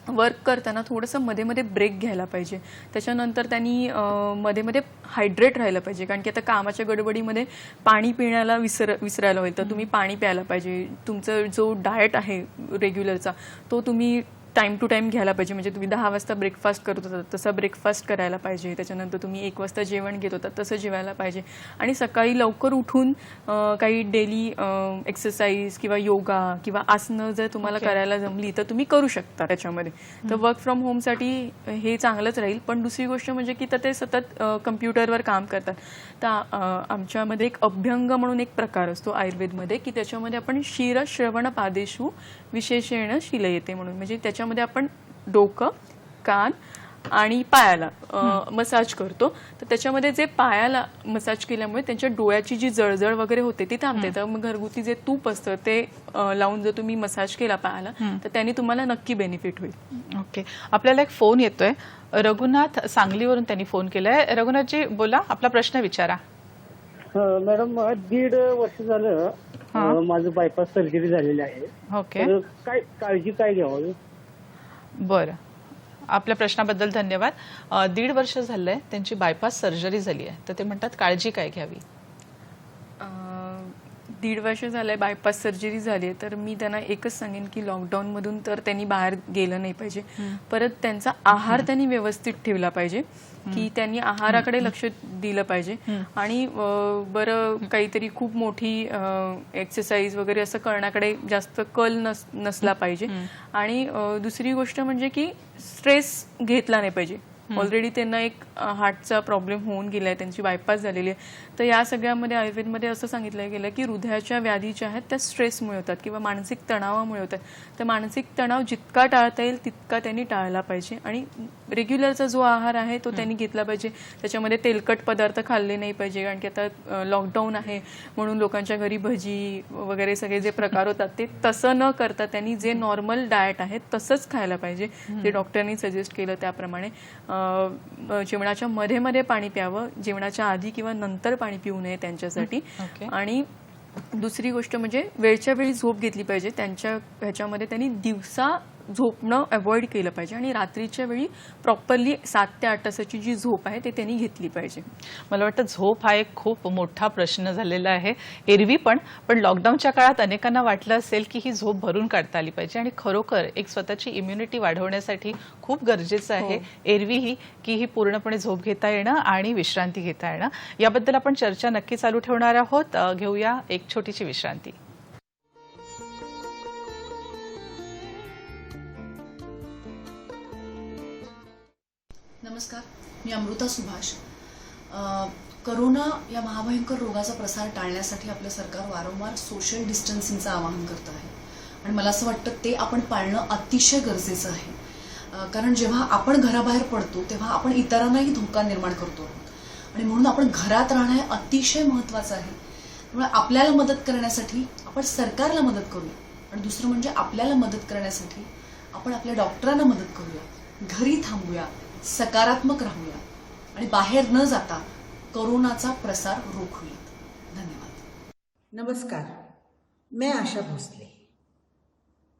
[SPEAKER 2] वर्क करताना थोडंसं मध्ये मध्ये ब्रेक घ्यायला पाहिजे. त्याच्यानंतर त्यांनी मध्ये मध्ये हायड्रेट राहायला पाहिजे, कारण की आता कामाच्या गडबडीमध्ये पाणी पिण्याला विसरायला होईल. तर तुम्ही पाणी प्यायला पाहिजे. तुमचं जो डाएट आहे रेग्युलरचा तो तुम्ही टाइम टू टाइम घ्यायला पाहिजे. म्हणजे तुम्ही 10 वाजता ब्रेकफास्ट करत होता तसा ब्रेकफास्ट करायला पाहिजे. त्याच्यानंतर तुम्ही 1 वाजता जेवण घेत होता तसं जेवायला पाहिजे. आणि सकाळी लवकर उठून काही डेली एक्सरसाइज किंवा योगा किंवा आसनं जर तुम्हाला करायला जमली तर तुम्ही करू शकता त्याच्यामध्ये. तर वर्क फ्रॉम होमसाठी हे चांगलंच राहील. पण दुसरी गोष्ट म्हणजे की तर ते सतत कम्प्युटरवर काम करतात. तर आमच्यामध्ये एक अभ्यंग म्हणून एक प्रकार असतो आयुर्वेदमध्ये की त्याच्यामध्ये आपण शिर श्रवण पादेषु विशेषेण शिलयते म्हणून, म्हणजे त्याच्यामध्ये आपण डोकं, कान आणि पायाला मसाज करतो. तर त्याच्यामध्ये जे पायाला मसाज केल्यामुळे त्यांच्या डोळ्याची जी जळजळ वगैरे होते ती थांबते. तर मग घरगुती जे तूप असतं ते लावून जर तुम्ही मसाज केला पायाला तर त्याने तुम्हाला नक्की बेनिफिट होईल.
[SPEAKER 7] ओके, आपल्याला एक फोन येतोय. रघुनाथ सांगलीवरून त्यांनी फोन केलाय. रघुनाथजी बोला, आपला प्रश्न विचारा.
[SPEAKER 3] मॅडम 1.5 वर्ष झालं माझं बायपास सर्जरी झालेली आहे.
[SPEAKER 7] ओके,
[SPEAKER 3] तर काय काळजी काय घ्यावी?
[SPEAKER 7] बरं, आपल्या प्रश्नाबद्दल धन्यवाद. 1.5 वर्ष झालंय त्यांची बायपास सर्जरी झाली आहे, तर ते म्हणतात काळजी काय घ्यावी?
[SPEAKER 2] 1.5 वर्ष झालंय बायपास सर्जरी झाली आहे, तर मी त्यांना एकच सांगेन की लॉकडाऊनमधून तर त्यांनी बाहेर गेलं नाही पाहिजे. परत त्यांचा आहार त्यांनी व्यवस्थित ठेवला पाहिजे, की त्यांनी आहाराकडे लक्ष दिलं पाहिजे. आणि बरं काहीतरी खूप मोठी एक्सरसाइज वगैरे असं करण्याकडे जास्त कल नसला पाहिजे. आणि दुसरी गोष्ट म्हणजे की स्ट्रेस घेतला नाही पाहिजे. ऑलरेडी त्यांना एक हार्टचा प्रॉब्लेम होऊन गेलाय, त्यांची बायपास झालेली आहे. तर या सगळ्यामध्ये आयुर्वेदमध्ये असं सांगितलं गेलं की हृदयाच्या व्याधी ज्या आहेत त्या स्ट्रेसमुळे होतात किंवा मानसिक तणावामुळे होतात. तर मानसिक तणाव जितका टाळता येईल तितका त्यांनी टाळला पाहिजे. आणि रेग्युलरचा जो आहार आहे तो त्यांनी घेतला पाहिजे. त्याच्यामध्ये तेलकट पदार्थ खाल्ले नाही पाहिजे, कारण की आता लॉकडाऊन आहे म्हणून लोकांच्या घरी भजी वगैरे सगळे जे प्रकार होतात ते तसं न करता त्यांनी जे नॉर्मल डाएट आहे तसंच खायला पाहिजे, जे डॉक्टरांनी सजेस्ट केलं त्याप्रमाणे. जेवणाच्या मध्ये मध्ये पाणी प्यावं, जेवणाच्या आधी किंवा नंतर पाणी पिऊ नये त्यांच्यासाठी. आणि दुसरी गोष्ट म्हणजे वेळच्या वेळी झोप घेतली पाहिजे. त्यांच्या ह्याच्यामध्ये त्यांनी दिवसा झोपणं अवॉइड केलं पाहिजे आणि रात्रीच्या वेळी प्रॉपरली 7 ते 8 तासाची जी झोप आहे ते त्यांनी घेतली पाहिजे.
[SPEAKER 7] मला वाटतं झोप हा एक खूप मोठा प्रश्न झालेला आहे एरवी पण लॉकडाऊनच्या काळात अनेकांना वाटलं असेल की ही झोप भरून काढता आली पाहिजे आणि खरोखर एक स्वतःची इम्युनिटी वाढवण्यासाठी खूप गरजेचं आहे एरवीही की ही पूर्णपणे झोप घेता येणं आणि विश्रांती घेता येणं. याबद्दल आपण चर्चा नक्की चालू ठेवणार आहोत. घेऊया एक छोटीशी विश्रांती.
[SPEAKER 9] नमस्कार, मी अमृता सुभाष. करोना या महाभयंकर रोगाचा प्रसार टाळण्यासाठी आपलं सरकार वारंवार सोशल डिस्टन्सिंगचं आवाहन करत आहे आणि मला असं वाटतं ते आपण पाळणं अतिशय गरजेचं आहे. कारण जेव्हा आपण घराबाहेर पडतो तेव्हा आपण इतरांनाही धोका निर्माण करतो आणि म्हणून आपण घरात राहणं हे अतिशय महत्त्वाचं आहे. त्यामुळे आपल्याला मदत करण्यासाठी आपण सरकारला मदत करूया आणि दुसरं म्हणजे आपल्याला मदत करण्यासाठी आपण आपल्या डॉक्टरांना मदत करूया, घरी थांबूया, सकारात्मक राहूया आणि बाहेर न जाता कोरोनाचा प्रसार रोखूयात. धन्यवाद.
[SPEAKER 10] नमस्कार, मैं आशा भोसले.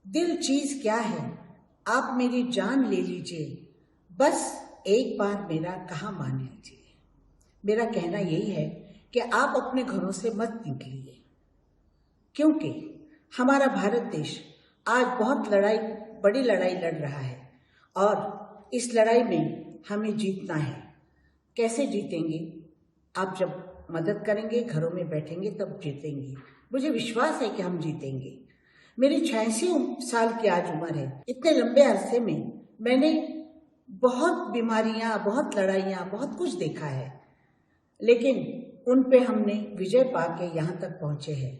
[SPEAKER 10] दिल चीज क्या है, आप मेरी जान ले लीजिए, बस एक बार मेरा कहा मान लीजिए. मेरा कहना यही है कि आप अपने घरों से मत निकलिए, क्योंकि हमारा भारत देश आज बहुत बड़ी लड़ाई लड़ रहा है और इस लड़ाई में हमें जीतना है. कैसे जीतेंगे? आप जब मदद करेंगे, घरों में बैठेंगे, तब जीतेंगे. मुझे विश्वास है कि हम जीतेंगे. मेरी 86 साल की आज उम्र है. इतने लंबे अरसे में मैंने बहुत बीमारियां, बहुत लड़ाइयां, बहुत कुछ देखा है, लेकिन उन पे हमने विजय पाके यहाँ तक पहुंचे हैं.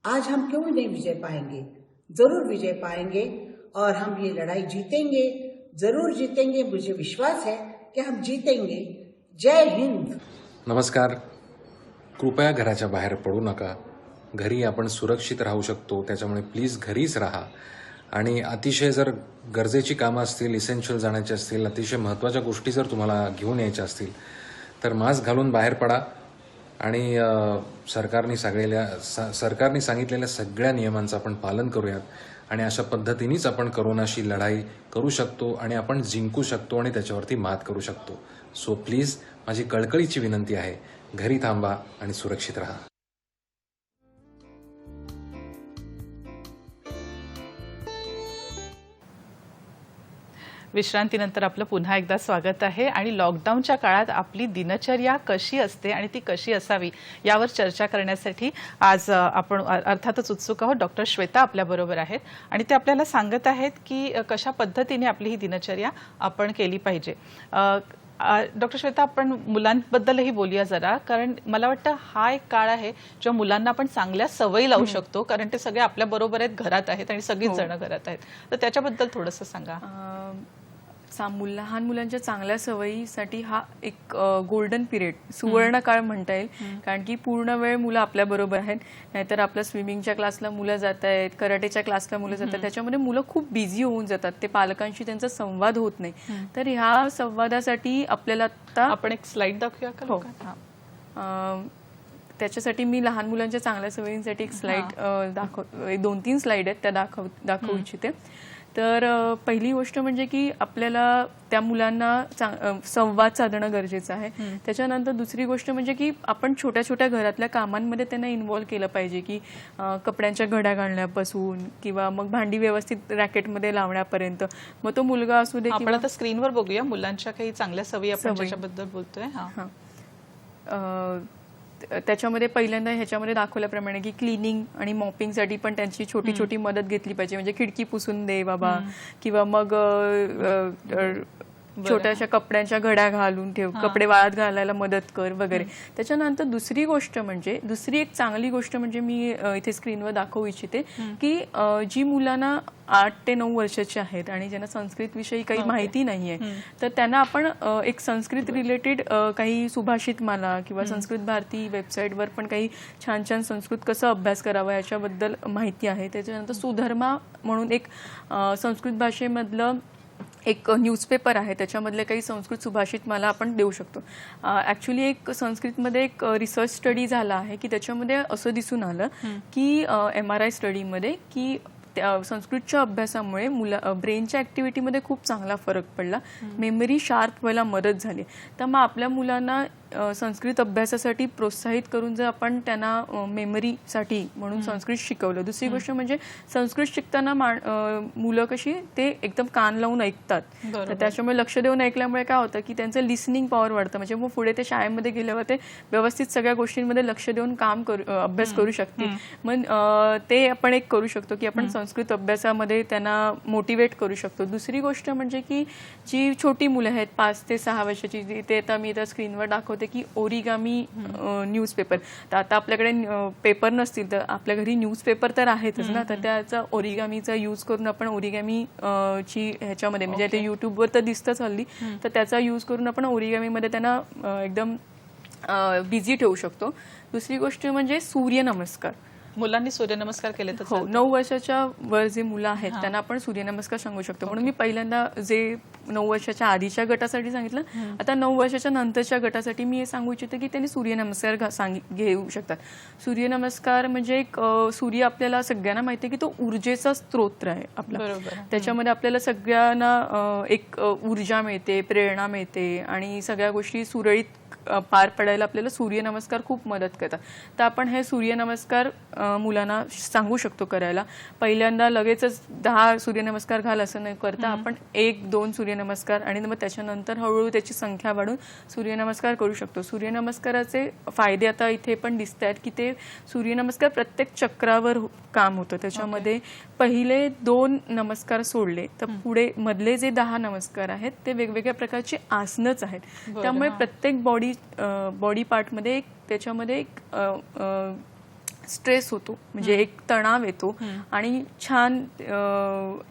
[SPEAKER 10] आज हम क्यों नहीं विजय पाएंगे? जरूर विजय पाएंगे और हम ये लड़ाई जीतेंगे, जरूर जीतेंगे. मुझे विश्वास है कि हम जीतेंगे. जय हिंद.
[SPEAKER 11] नमस्कार. कृपया घराच्या बाहेर पडू नका. घरी आपण सुरक्षित राहू शकतो, त्याच्यामुळे प्लीज घरीच राहा. आणि अतिशय जर गरजेची कामं असतील, इसेन्शियल जाण्याची असतील, अतिशय महत्त्वाच्या गोष्टी जर तुम्हाला घेऊन यायच्या असतील तर मास्क घालून बाहेर पडा. आणि सरकारने सांगितलेल्या सगळ्या नियमांचं आपण पालन करूयात. आणि अशा पद्धतीनेच आपण करोनाशी लढाई करू शकतो आणि आपण जिंकू शकतो आणि त्याच्यावरती मात करू शकतो. सो प्लीज माझी कळकळीची विनंती आहे, घरी थांबा आणि सुरक्षित राहा.
[SPEAKER 7] विश्रांतीनंतर आपलं पुन्हा एकदा स्वागत आहे. आणि लॉकडाऊनच्या काळात आपली दिनचर्या कशी असते आणि ती कशी असावी यावर चर्चा करण्यासाठी आज आपण अर्थातच उत्सुक आहोत. डॉक्टर श्वेता आपल्याबरोबर आहेत आणि ते आपल्याला सांगत आहेत की कशा पद्धतीने आपली ही दिनचर्या आपण केली पाहिजे. डॉक्टर श्वेता, आपण मुलांबद्दलही बोलूया जरा, कारण मला वाटतं हा एक काळ आहे जेव्हा मुलांना आपण चांगल्या सवयी लावू शकतो, कारण ते सगळे आपल्या बरोबर आहेत, घरात आहेत आणि सगळीच जण घरात आहेत. तर त्याच्याबद्दल थोडंसं सांगा.
[SPEAKER 2] लहान मुलांच्या चांगल्या सवयीसाठी हा एक गोल्डन पिरियड, सुवर्ण काळ म्हणता येईल. कारण की पूर्ण वेळ मुलं आपल्या बरोबर आहेत. नाहीतर आपल्या स्विमिंगच्या क्लासला मुलं जात आहेत, कराटेच्या क्लासला मुलं जात आहेत, त्याच्यामध्ये मुलं खूप बिझी होऊन जातात. ते पालकांशी त्यांचा संवाद होत नाही. तर ह्या संवादासाठी आपल्याला आता
[SPEAKER 7] आपण एक स्लाइड दाखवूया का?
[SPEAKER 2] हो. त्याच्यासाठी मी लहान मुलांच्या चांगल्या सवयींसाठी एक स्लाइड 2-3 स्लाइड आहेत त्या दाखवू इच्छिते. तर पहिली गोष्ट म्हणजे की आपल्याला त्या मुलांना संवाद साधणं गरजेचं आहे. त्याच्यानंतर दुसरी गोष्ट म्हणजे की आपण छोट्या छोट्या घरातल्या कामांमध्ये त्यांना इन्व्हॉल्व केलं पाहिजे, की कपड्यांच्या घड्या घालण्यापासून किंवा मग भांडी व्यवस्थित रॅकेटमध्ये लावण्यापर्यंत. मग तो मुलगा असू दे.
[SPEAKER 7] आपण आता स्क्रीनवर बघूया मुलांच्या काही चांगल्या सवयी आपण त्याच्याबद्दल बोलतोय.
[SPEAKER 2] त्याच्यामध्ये पहिल्यांदा ह्याच्यामध्ये दाखवल्याप्रमाणे की क्लिनिंग आणि मॉपिंगसाठी पण त्यांची छोटी छोटी मदत घेतली पाहिजे. म्हणजे खिडकी पुसून दे बाबा, किंवा मग छोट्याशा कपड्यांच्या घड्या घालून ठेव, कपडे वाळत घालायला मदत कर वगैरे. त्याच्यानंतर दुसरी एक चांगली गोष्ट म्हणजे मी इथे स्क्रीनवर दाखवू इच्छिते की जी मुलांना 8 ते 9 वर्षाची आहेत आणि ज्यांना संस्कृत विषयी काही माहिती नाहीये, तर त्यांना आपण एक संस्कृत रिलेटेड काही सुभाषित माला किंवा संस्कृत भारती वेबसाईटवर पण काही छान छान संस्कृत कसं अभ्यास करावा याच्याबद्दल माहिती आहे. त्याच्यानंतर सुधर्मा म्हणून एक संस्कृत भाषेमधलं एक न्यूजपेपर आहे, त्याच्यामधले काही संस्कृत सुभाषित मला आपण देऊ शकतो. ॲक्च्युली एक संस्कृतमध्ये एक रिसर्च स्टडी झाला आहे की त्याच्यामध्ये असं दिसून आलं की MRI स्टडीमध्ये की संस्कृतच्या अभ्यासामुळे ब्रेनच्या ॲक्टिव्हिटीमध्ये खूप चांगला फरक पडला, मेमरी शार्प व्हायला मदत झाली. तर मग आपल्या मुलांना संस्कृत अभ्यासासाठी प्रोत्साहित करून जर आपण त्यांना मेमरीसाठी म्हणून संस्कृत शिकवलं. दुसरी गोष्ट म्हणजे संस्कृत शिकताना मुलं कशी ते एकदम कान लावून ऐकतात, तर त्याच्यामुळे लक्ष देऊन ऐकल्यामुळे काय होतं की त्यांचं लिसनिंग पॉवर वाढतं. म्हणजे मग पुढे ते शाळेमध्ये गेल्यावर ते व्यवस्थित सगळ्या गोष्टींमध्ये लक्ष देऊन अभ्यास करू शकतील. मग ते आपण एक करू शकतो की आपण संस्कृत अभ्यासामध्ये त्यांना मोटिवेट करू शकतो. दुसरी गोष्ट म्हणजे की जी छोटी मुलं आहेत 5 ते 6 वर्षाची, ते आता मी आता स्क्रीनवर दाखवते की ओरिगामी न्यूजपेपर. तर आता आपल्याकडे पेपर नसतील तर आपल्या घरी न्यूजपेपर तर आहेतच ना, तर त्याचा ओरिगामीचा यूज करून आपण ओरिगामी ची ह्याच्यामध्ये म्हणजे ते युट्यूबवर तर दिसतंच हल्ली, तर त्याचा यूज करून आपण ओरिगामीमध्ये त्यांना एकदम बिझी ठेवू शकतो. दुसरी गोष्ट म्हणजे सूर्यनमस्कार.
[SPEAKER 7] मुलांनी सूर्यनमस्कार केले तर
[SPEAKER 2] 9 वर्षाच्या वर जे मुलं आहेत त्यांना आपण सूर्यनमस्कार सांगू शकतो. म्हणून मी पहिल्यांदा जे 9 वर्षाच्या आधीच्या गटासाठी सांगितलं, आता 9 वर्षाच्या नंतरच्या गटासाठी मी हे सांगू इच्छिते की त्यांनी सूर्यनमस्कार घेऊ शकतात. सूर्यनमस्कार म्हणजे एक सूर्य आपल्याला सगळ्यांना माहिती आहे की तो ऊर्जेचा स्त्रोत आहे आपला. त्याच्यामध्ये आपल्याला सगळ्यांना एक ऊर्जा मिळते, प्रेरणा मिळते आणि सगळ्या गोष्टी सुरळीत पार पडायला आपल्याला सूर्यनमस्कार खूप मदत करतात. तर आपण हे सूर्यनमस्कार मुलांना सांगू शकतो करायला. पहिल्यांदा लगेचच 10 सूर्यनमस्कार घाल असं न करता आपण 1-2 सूर्यनमस्कार आणि मग त्याच्यानंतर हळूहळू त्याची संख्या वाढून सूर्यनमस्कार करू शकतो. सूर्यनमस्काराचे फायदे आता इथे पण दिसत आहेत की ते सूर्यनमस्कार प्रत्येक चक्रावर काम होतं. त्याच्यामध्ये पहिले 2 नमस्कार सोडले तर पुढे मधले जे 10 नमस्कार आहेत ते वेगवेगळ्या प्रकारची आसनच आहेत. त्यामुळे प्रत्येक बॉडी पार्टमध्ये त्याच्यामध्ये एक स्ट्रेस होतो, म्हणजे एक तणाव येतो आणि छान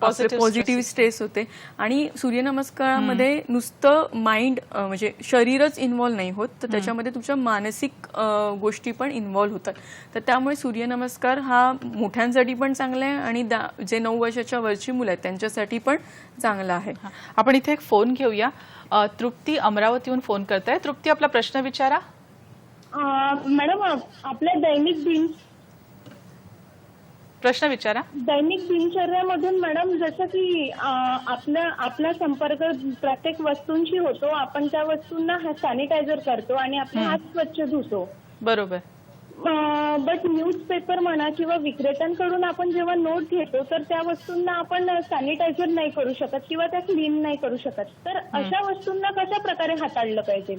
[SPEAKER 2] पॉझिटिव्ह स्ट्रेस होते. आणि सूर्यनमस्कारामध्ये नुसतं माइंड म्हणजे शरीरच इन्व्हॉल्व नाही होत, तर त्याच्यामध्ये तुमच्या मानसिक गोष्टी पण इन्व्हॉल्व होतात. तर त्यामुळे सूर्यनमस्कार हा मोठ्यांसाठी पण चांगला आहे आणि जे 9 वर्षाच्या वरची मुलं आहेत त्यांच्यासाठी पण चांगला आहे.
[SPEAKER 7] आपण इथे एक फोन घेऊया. तृप्ती अमरावतीहून फोन करताय. तृप्ती, आपला प्रश्न विचारा.
[SPEAKER 12] मॅडम, आपल्या
[SPEAKER 7] दैनिक
[SPEAKER 12] दिनचर्यामधून मॅडम, जसं की आपला संपर्क प्रत्येक वस्तूंशी होतो, आपण त्या वस्तूंना सॅनिटायझर करतो आणि आपले हात स्वच्छ धुतो.
[SPEAKER 7] बरोबर.
[SPEAKER 12] बट न्यूजपेपर म्हणा किंवा विक्रेत्यांकडून आपण जेव्हा नोट घेतो तर त्या वस्तूंना आपण सॅनिटायझर नाही करू शकत किंवा त्या क्लीन नाही करू शकत. तर अशा वस्तूंना कशा प्रकारे हाताळलं पाहिजे?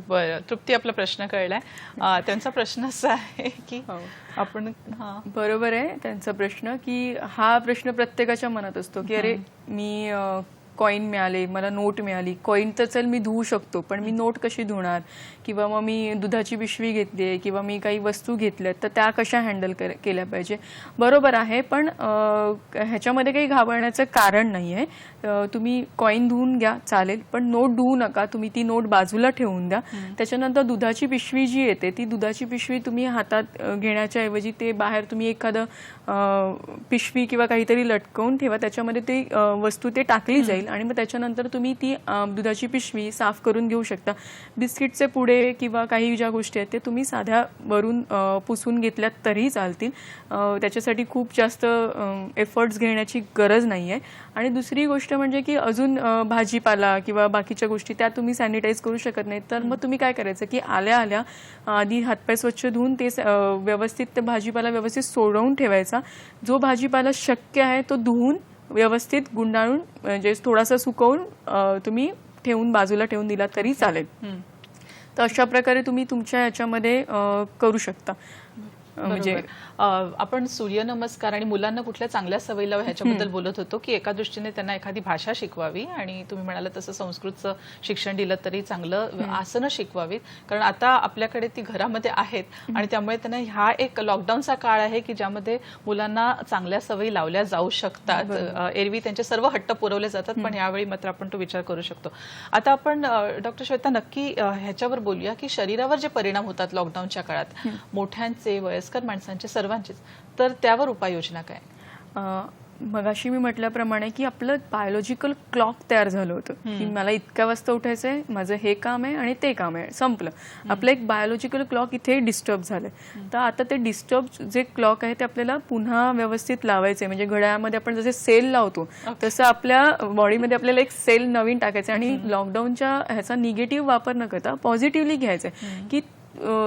[SPEAKER 7] बरं, तृप्ती, आपला प्रश्न कळलाय. त्यांचा प्रश्न असा आहे की आपण
[SPEAKER 2] बरोबर आहे त्यांचा प्रश्न, की हा प्रश्न प्रत्येकाच्या मनात असतो की अरे मी कॉईन मिळाले, मला नोट मिळाली, कॉईन तर चल मी धुवू शकतो, पण मी नोट कशी धुणार, किंवा मग मी दुधाची पिशवी घेतली आहे किंवा मी काही वस्तू घेतल्यात तर त्या कशा हँडल केल्या पाहिजे. बरोबर आहे, पण ह्याच्यामध्ये काही घाबरण्याचं कारण नाही आहे. तुम्ही कॉईन धुवून घ्या चालेल, पण नोट धुवू नका. तुम्ही ती नोट बाजूला ठेवून द्या. त्याच्यानंतर दुधाची पिशवी जी येते ती दुधाची पिशवी तुम्ही हातात घेण्याच्या ऐवजी ते बाहेर तुम्ही एखादं पिशवी किंवा काहीतरी लटकवून ठेवा, त्याच्यामध्ये ती वस्तू ते टाकली जाईल आणि मग त्याच्यानंतर तुम्ही ती दुधाची पिशवी साफ करून घेऊ शकता. बिस्किटचे पुडे किंवा काही ज्या गोष्टी आहेत ते तुम्ही साध्या वरून पुसून घेतल्यात तरीही चालतील. त्याच्यासाठी खूप जास्त एफर्ट्स घेण्याची गरज नाही आहे. आणि दुसरी गोष्ट म्हणजे की अजून भाजीपाला किंवा बाकीच्या गोष्टी त्या तुम्ही सॅनिटाईज करू शकत नाही, तर मग तुम्ही काय करायचं की आल्या आल्या आधी हातपाय स्वच्छ धुवून ते व्यवस्थित भाजीपाला व्यवस्थित सोडवून ठेवायचा. जो भाजीपाला शक्य आहे तो धुवून व्यवस्थित गुंडाळून म्हणजे थोडासा सुकवून तुम्ही ठेवून बाजूला ठेवून दिला तरी चालेल. तर अशा प्रकारे तुम्ही तुमच्या ह्याच्यामध्ये करू शकता. म्हणजे
[SPEAKER 7] आपण सूर्यनमस्कार आणि मुलांना कुठल्या चांगल्या सवयी लावा ह्याच्याबद्दल बोलत होतो की एका दृष्टीने त्यांना एखादी भाषा शिकवावी आणि तुम्ही म्हणाला तसं संस्कृतचं शिक्षण दिलं तरी चांगलं, आसनं शिकवावीत, कारण आता आपल्याकडे ती घरामध्ये आहेत आणि त्यामुळे त्यांना हा एक लॉकडाऊनचा काळ आहे की ज्यामध्ये मुलांना चांगल्या सवयी लावल्या जाऊ शकतात. एरवी त्यांचे सर्व हट्ट पुरवले जातात, पण यावेळी मात्र आपण तो विचार करू शकतो. आता आपण डॉक्टर श्वेता नक्की ह्याच्यावर बोलूया की शरीरावर जे परिणाम होतात लॉकडाऊनच्या काळात, मोठ्यांचे, वयस्कर माणसांचे, सर्वांचेच, तर त्यावर उपाययोजना काय?
[SPEAKER 2] मगाशी मी म्हटल्याप्रमाणे की आपलं बायोलॉजिकल क्लॉक तयार झालं होतं की मला इतक्या वाजता उठायचंय, माझं हे काम आहे आणि ते काम आहे, संपलं. आपलं एक बायोलॉजिकल क्लॉक इथे डिस्टर्ब झालंय. तर आता ते डिस्टर्ब जे क्लॉक आहे ते आपल्याला पुन्हा व्यवस्थित लावायचंय. म्हणजे घड्याळामध्ये आपण जसे सेल लावतो तसं आपल्या बॉडीमध्ये आपल्याला एक सेल नवीन टाकायचं आणि लॉकडाऊनच्या ह्याचा निगेटिव्ह वापर न करता पॉझिटिव्हली घ्यायचंय. की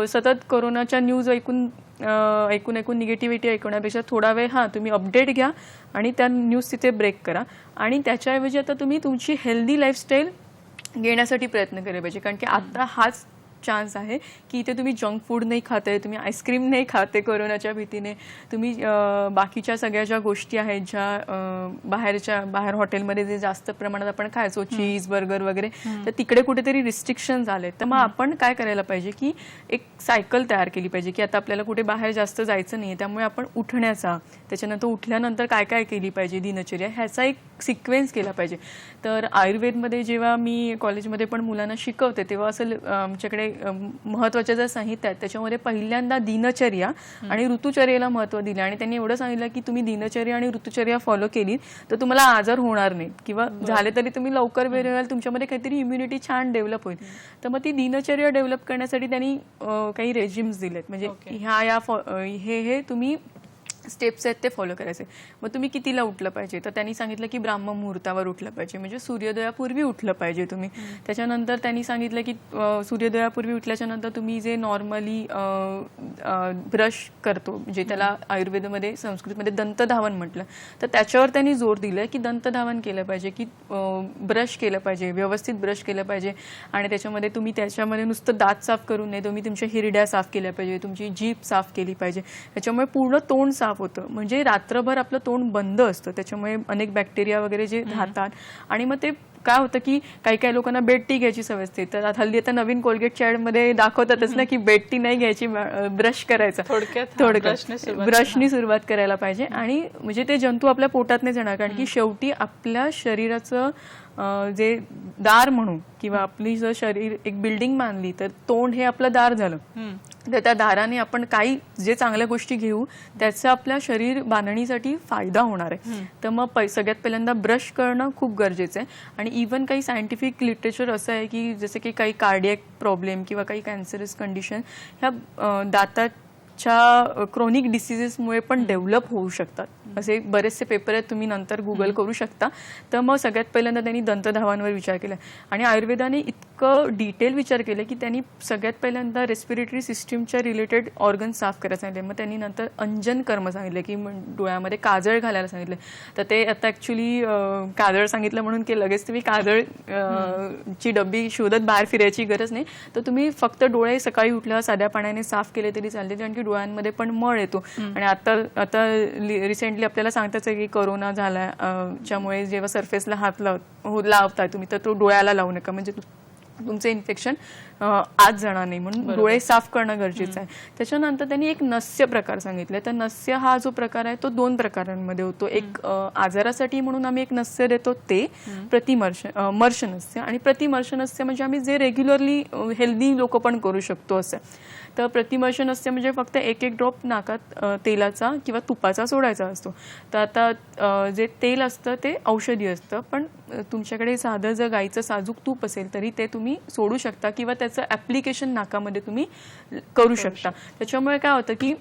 [SPEAKER 2] सतत कोरोनाच्या न्यूज ऐकून निगेटिव्हिटी ऐकण्यापेक्षा थोडा वेळ तुम्ही अपडेट घ्या आणि त्या न्यूज तिथे ब्रेक करा. आणि त्याच्याऐवजी आता तुम्ही तुमची हेल्दी लाईफस्टाईल घेण्यासाठी प्रयत्न केले पाहिजे, कारण की आता हाच चान्स आहे की इथे तुम्ही जंक फूड नाही खाते, तुम्ही आईस्क्रीम नाही खाते कोरोनाच्या भीतीने, तुम्ही बाकीच्या सगळ्या ज्या गोष्टी आहेत ज्या बाहेर हॉटेलमध्ये जे जास्त प्रमाणात आपण खायचो, चीज, बर्गर वगैरे, तर तिकडे कुठेतरी रिस्ट्रिक्शन झाले. तर मग आपण काय करायला पाहिजे की एक सायकल तयार केली पाहिजे की आता आपल्याला कुठे बाहेर जास्त जायचं नाही, त्यामुळे आपण उठण्याचा, त्याच्यानंतर उठल्यानंतर काय काय केली पाहिजे दिनचर्या, ह्याचा एक सिक्वेन्स केला पाहिजे. तर आयुर्वेदमध्ये जेव्हा मी कॉलेजमध्ये पण मुलांना शिकवते तेव्हा असं आमच्याकडे महत्वाच्या ज्या संहिता आहेत त्याच्यामध्ये पहिल्यांदा दिनचर्या आणि ऋतुचर्येला महत्व दिलं आणि त्यांनी एवढं सांगितलं की तुम्ही दिनचर्या आणि ऋतुचर्या फॉलो केली तर तुम्हाला आजार होणार नाही किंवा झाले तरी तुम्ही लवकर वेळ व्हाल, तुमच्यामध्ये काहीतरी इम्युनिटी छान डेव्हलप होईल. तर मग ती दिनचर्या डेव्हलप करण्यासाठी त्यांनी काही रेजिम्स दिलेत. म्हणजे हे तुम्ही स्टेप्स आहेत ते फॉलो करायचे. मग तुम्ही कितीला उठलं पाहिजे, तर त्यांनी सांगितलं की ब्राह्म मुहूर्तावर उठलं पाहिजे, म्हणजे सूर्योदयापूर्वी उठलं पाहिजे तुम्ही. त्याच्यानंतर त्यांनी सांगितलं की सूर्योदयापूर्वी उठल्याच्या नंतर तुम्ही जे नॉर्मली ब्रश करतो, जे त्याला आयुर्वेदमध्ये संस्कृतमध्ये दंतधावन म्हटलं, तर त्याच्यावर त्यांनी जोर दिलं की दंतधावन केलं पाहिजे, की ब्रश केलं पाहिजे, व्यवस्थित ब्रश केलं पाहिजे. आणि त्याच्यामध्ये नुसतं दात साफ करून नाही, तुम्ही तुमच्या हिरड्या साफ केल्या पाहिजे, तुमची जीभ साफ केली पाहिजे. त्याच्यामुळे पूर्ण तोंड साफ होतं. म्हणजे रात्रभर आपलं तोंड बंद असतं, त्याच्यामुळे अनेक बॅक्टेरिया वगैरे जे राहतात आणि मग ते काय होतं की काही लोकांना बेड टी घ्यायची सवय असते, तर हल्ली आता नवीन कोलगेटच्या ॲडमध्ये दाखवतातच ना की बेड टी नाही घ्यायची, ब्रश करायचा.
[SPEAKER 7] थोडक्यात
[SPEAKER 2] ब्रशनी सुरुवात करायला पाहिजे. आणि म्हणजे ते जंतू आपल्या पोटात नाही जाणार, कारण की शेवटी आपल्या शरीराचं जे दार म्हणू किंवा आपली जर शरीर एक बिल्डिंग मानली तर तोंड हे आपलं दार झालं, तर त्या दाराने आपण काही जे चांगल्या गोष्टी घेऊ त्याचा आपल्या शरीर बांधणीसाठी फायदा होणार आहे. तर मग सगळ्यात पहिल्यांदा ब्रश करणं खूप गरजेचं आहे. आणि इव्हन काही सायंटिफिक लिटरेचर असं आहे की जसे की काही कार्डियक प्रॉब्लेम किंवा काही कॅन्सरस कंडिशन ह्या दाताच्या क्रोनिक डिसिजेसमुळे पण डेव्हलप होऊ शकतात. असे बरेचसे पेपर आहेत, तुम्ही नंतर गुगल करू शकता. तर मग सगळ्यात पहिल्यांदा त्यांनी दंतधावांवर विचार केला आणि आयुर्वेदाने इतकं डिटेल विचार केला की त्यांनी सगळ्यात पहिल्यांदा रेस्पिरेटरी सिस्टीमच्या रिलेटेड ऑर्गन साफ करायला सांगितले. मग त्यांनी नंतर अंजन कर्म सांगितले की डोळ्यामध्ये काजळ घालायला सांगितले. तर ते आता ॲक्च्युली काजळ सांगितलं म्हणून की लगेच तुम्ही काजळ ची डब्बी शोधत बाहेर फिरायची गरज नाही. तर तुम्ही फक्त डोळे सकाळी उठल्यावर साध्या पाण्याने साफ केले तरी चालते, कारण की डोळ्यांमध्ये पण मळ येतो. आणि आता रिसेंटली आपल्याला सांगताच आहे की कोरोना झाला ज्यामुळे जेव्हा सरफेसला हात लावताय तुम्ही तर तो डोळ्याला लावू नका, म्हणजे तुमचं इन्फेक्शन आत जाणार नाही, म्हणून डोळे साफ करणं गरजेचं आहे. त्याच्यानंतर त्यांनी एक नस्य प्रकार सांगितले. तर नस्य हा जो प्रकार आहे तो 2 प्रकारांमध्ये होतो. एक आजारासाठी म्हणून आम्ही एक नस्य देतो ते मर्श नस्य, आणि प्रतिमर्श नस्य म्हणजे आम्ही जे रेग्युलरली हेल्दी लोक पण करू शकतो असं. तर प्रतिमर्श नस्य म्हणजे फक्त एक ड्रॉप नाकात तेलाचा किंवा तुपाचा सोडायचा असतो. तर आता जे तेल असतं ते औषधी असतं, पण तुमच्याकडे साधं जर गाईचं साजूक तूप असेल तरी ते तुम्ही सोडू शकता किंवा त्याचं ॲप्लिकेशन नाकामध्ये तुम्ही करू शकता. त्याच्यामुळे काय होतं की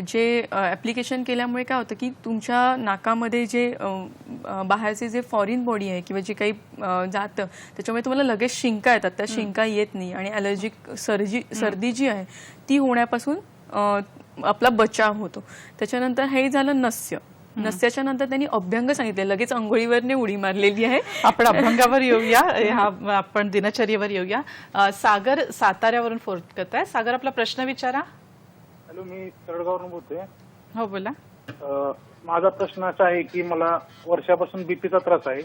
[SPEAKER 2] जे ॲप्लिकेशन केल्यामुळे काय होतं की तुमच्या नाकामध्ये जे बाहेरचे जे फॉरेन बॉडी आहे किंवा जे काही जातं त्याच्यामुळे तुम्हाला लगेच शिंका येतात, त्या शिंका येत नाही आणि ॲलर्जिक सर्दी जी आहे ती होण्यापासून आपला बचाव होतो. त्याच्यानंतर हे झालं नस्य. नस्याच्या नंतर त्यांनी अभ्यंग सांगितले. लगेच अंघोळीवरने उडी मारलेली आहे.
[SPEAKER 7] आपण अभ्यंगावर येऊया, आपण दिनचर्येवर येऊया. सागर साताऱ्यावरून फोन करताय. सागर, आपला प्रश्न विचारा.
[SPEAKER 13] हॅलो, मी तळगाववरून बोलतोय.
[SPEAKER 7] हो, बोला.
[SPEAKER 13] माझा प्रश्न असा आहे की मला वर्षापासून बीपीचा त्रास आहे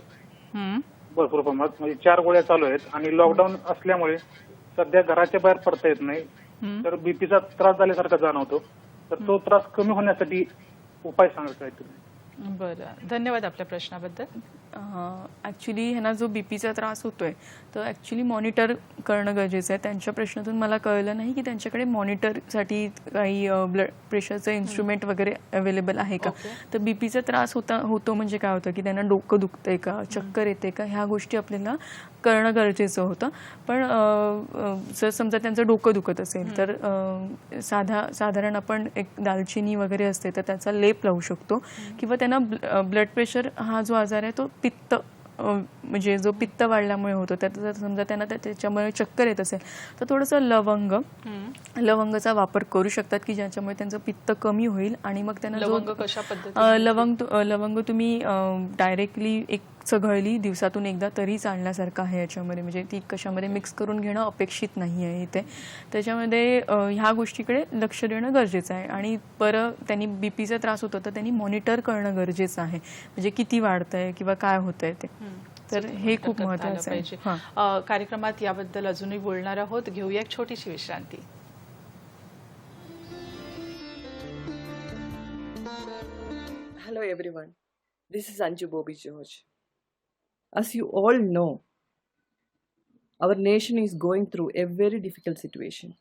[SPEAKER 13] भरपूर प्रमाणात, म्हणजे 4 गोळ्या चालू आहेत आणि लॉकडाऊन असल्यामुळे सध्या घराच्या बाहेर पडता येत नाही. तर बीपीचा त्रास झाल्यासारखा जाणवतो. तर तो त्रास कमी होण्यासाठी उपाय सांगायचा आहे तुम्ही.
[SPEAKER 7] बरं, धन्यवाद आपल्या प्रश्नाबद्दल.
[SPEAKER 2] ॲक्च्युली ह्यांना जो बीपीचा त्रास होतोय तर ॲक्च्युली मॉनिटर करणं गरजेचं आहे. त्यांच्या प्रश्नातून मला कळलं नाही की त्यांच्याकडे मॉनिटरसाठी काही ब्लड प्रेशरचं इन्स्ट्रुमेंट वगैरे अवेलेबल आहे का. तर बीपीचा त्रास होतो म्हणजे काय होतं की त्यांना डोकं दुखतंय का, चक्कर येते का, ह्या गोष्टी आपल्याला करणं गरजेचं होतं. पण जर समजा त्यांचं डोकं दुखत असेल तर साधारण आपण एक दालचिनी वगैरे असते तर त्याचा लेप लावू शकतो. किंवा त्यांना ब्लड प्रेशर हा जो आजार आहे तो पित्त म्हणजे जो पित्त वाढल्यामुळे होतो, त्याचा समजा त्यांना त्याच्यामुळे चक्कर येत असेल तर थोडंसं लवंगचा वापर करू शकतात की ज्याच्यामुळे त्यांचं पित्त कमी होईल. आणि मग त्यांना लवंग तुम्ही डायरेक्टली एक चघळली दिवसातून एकदा तरी चालण्यासारखं आहे याच्यामध्ये, म्हणजे ती कशामध्ये मिक्स करून घेणं अपेक्षित नाही आहे इथे. त्याच्यामध्ये ह्या गोष्टीकडे लक्ष देणं गरजेचं आहे. आणि त्यांनी बीपीचा त्रास होतो तर त्यांनी मॉनिटर करणं गरजेचं आहे, म्हणजे किती वाढतंय किंवा काय होतंय ते. तर हे खूप महत्त्वाचं आहे.
[SPEAKER 7] कार्यक्रमात याबद्दल अजूनही बोलणार आहोत. घेऊया एक छोटीशी विश्रांती.
[SPEAKER 14] Hello everyone, this is Anju Bobby George. As you all know, our nation is going through a very difficult situation.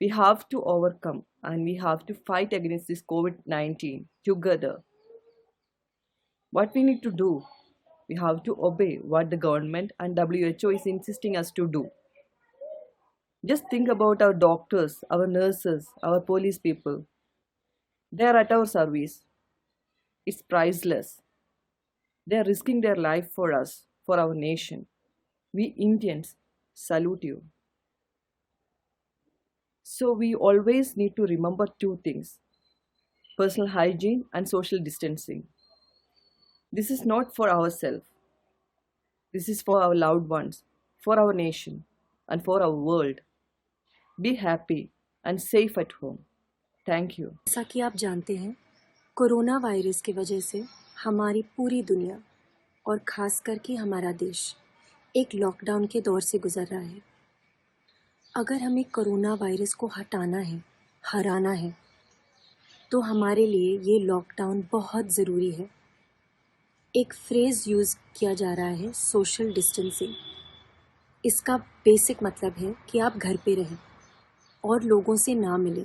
[SPEAKER 14] We have to overcome and we have to fight against this COVID-19 together. What we need to do, we have to obey what the government and WHO is insisting us to do. Just think about our doctors, our nurses, our police people. They are at our service. It's priceless. They are risking their life for us, for our nation. We Indians salute you. So we always need to remember 2 things: personal hygiene and social distancing. This is not for ourselves. This is for our loved ones, for our nation, and for our world. Be happy and safe at home. Thank you.
[SPEAKER 15] जैसा कि आप जानते हैं, corona virus की वजह से हमारी पूरी दुनिया और ख़ास करके हमारा देश एक लॉकडाउन के दौर से गुज़र रहा है। अगर हमें कोरोना वायरस को हटाना है, हराना है, तो हमारे लिए ये लॉकडाउन बहुत ज़रूरी है। एक फ्रेज़ यूज़ किया जा रहा है, सोशल डिस्टेंसिंग। इसका बेसिक मतलब है कि आप घर पे रहें और लोगों से ना मिलें,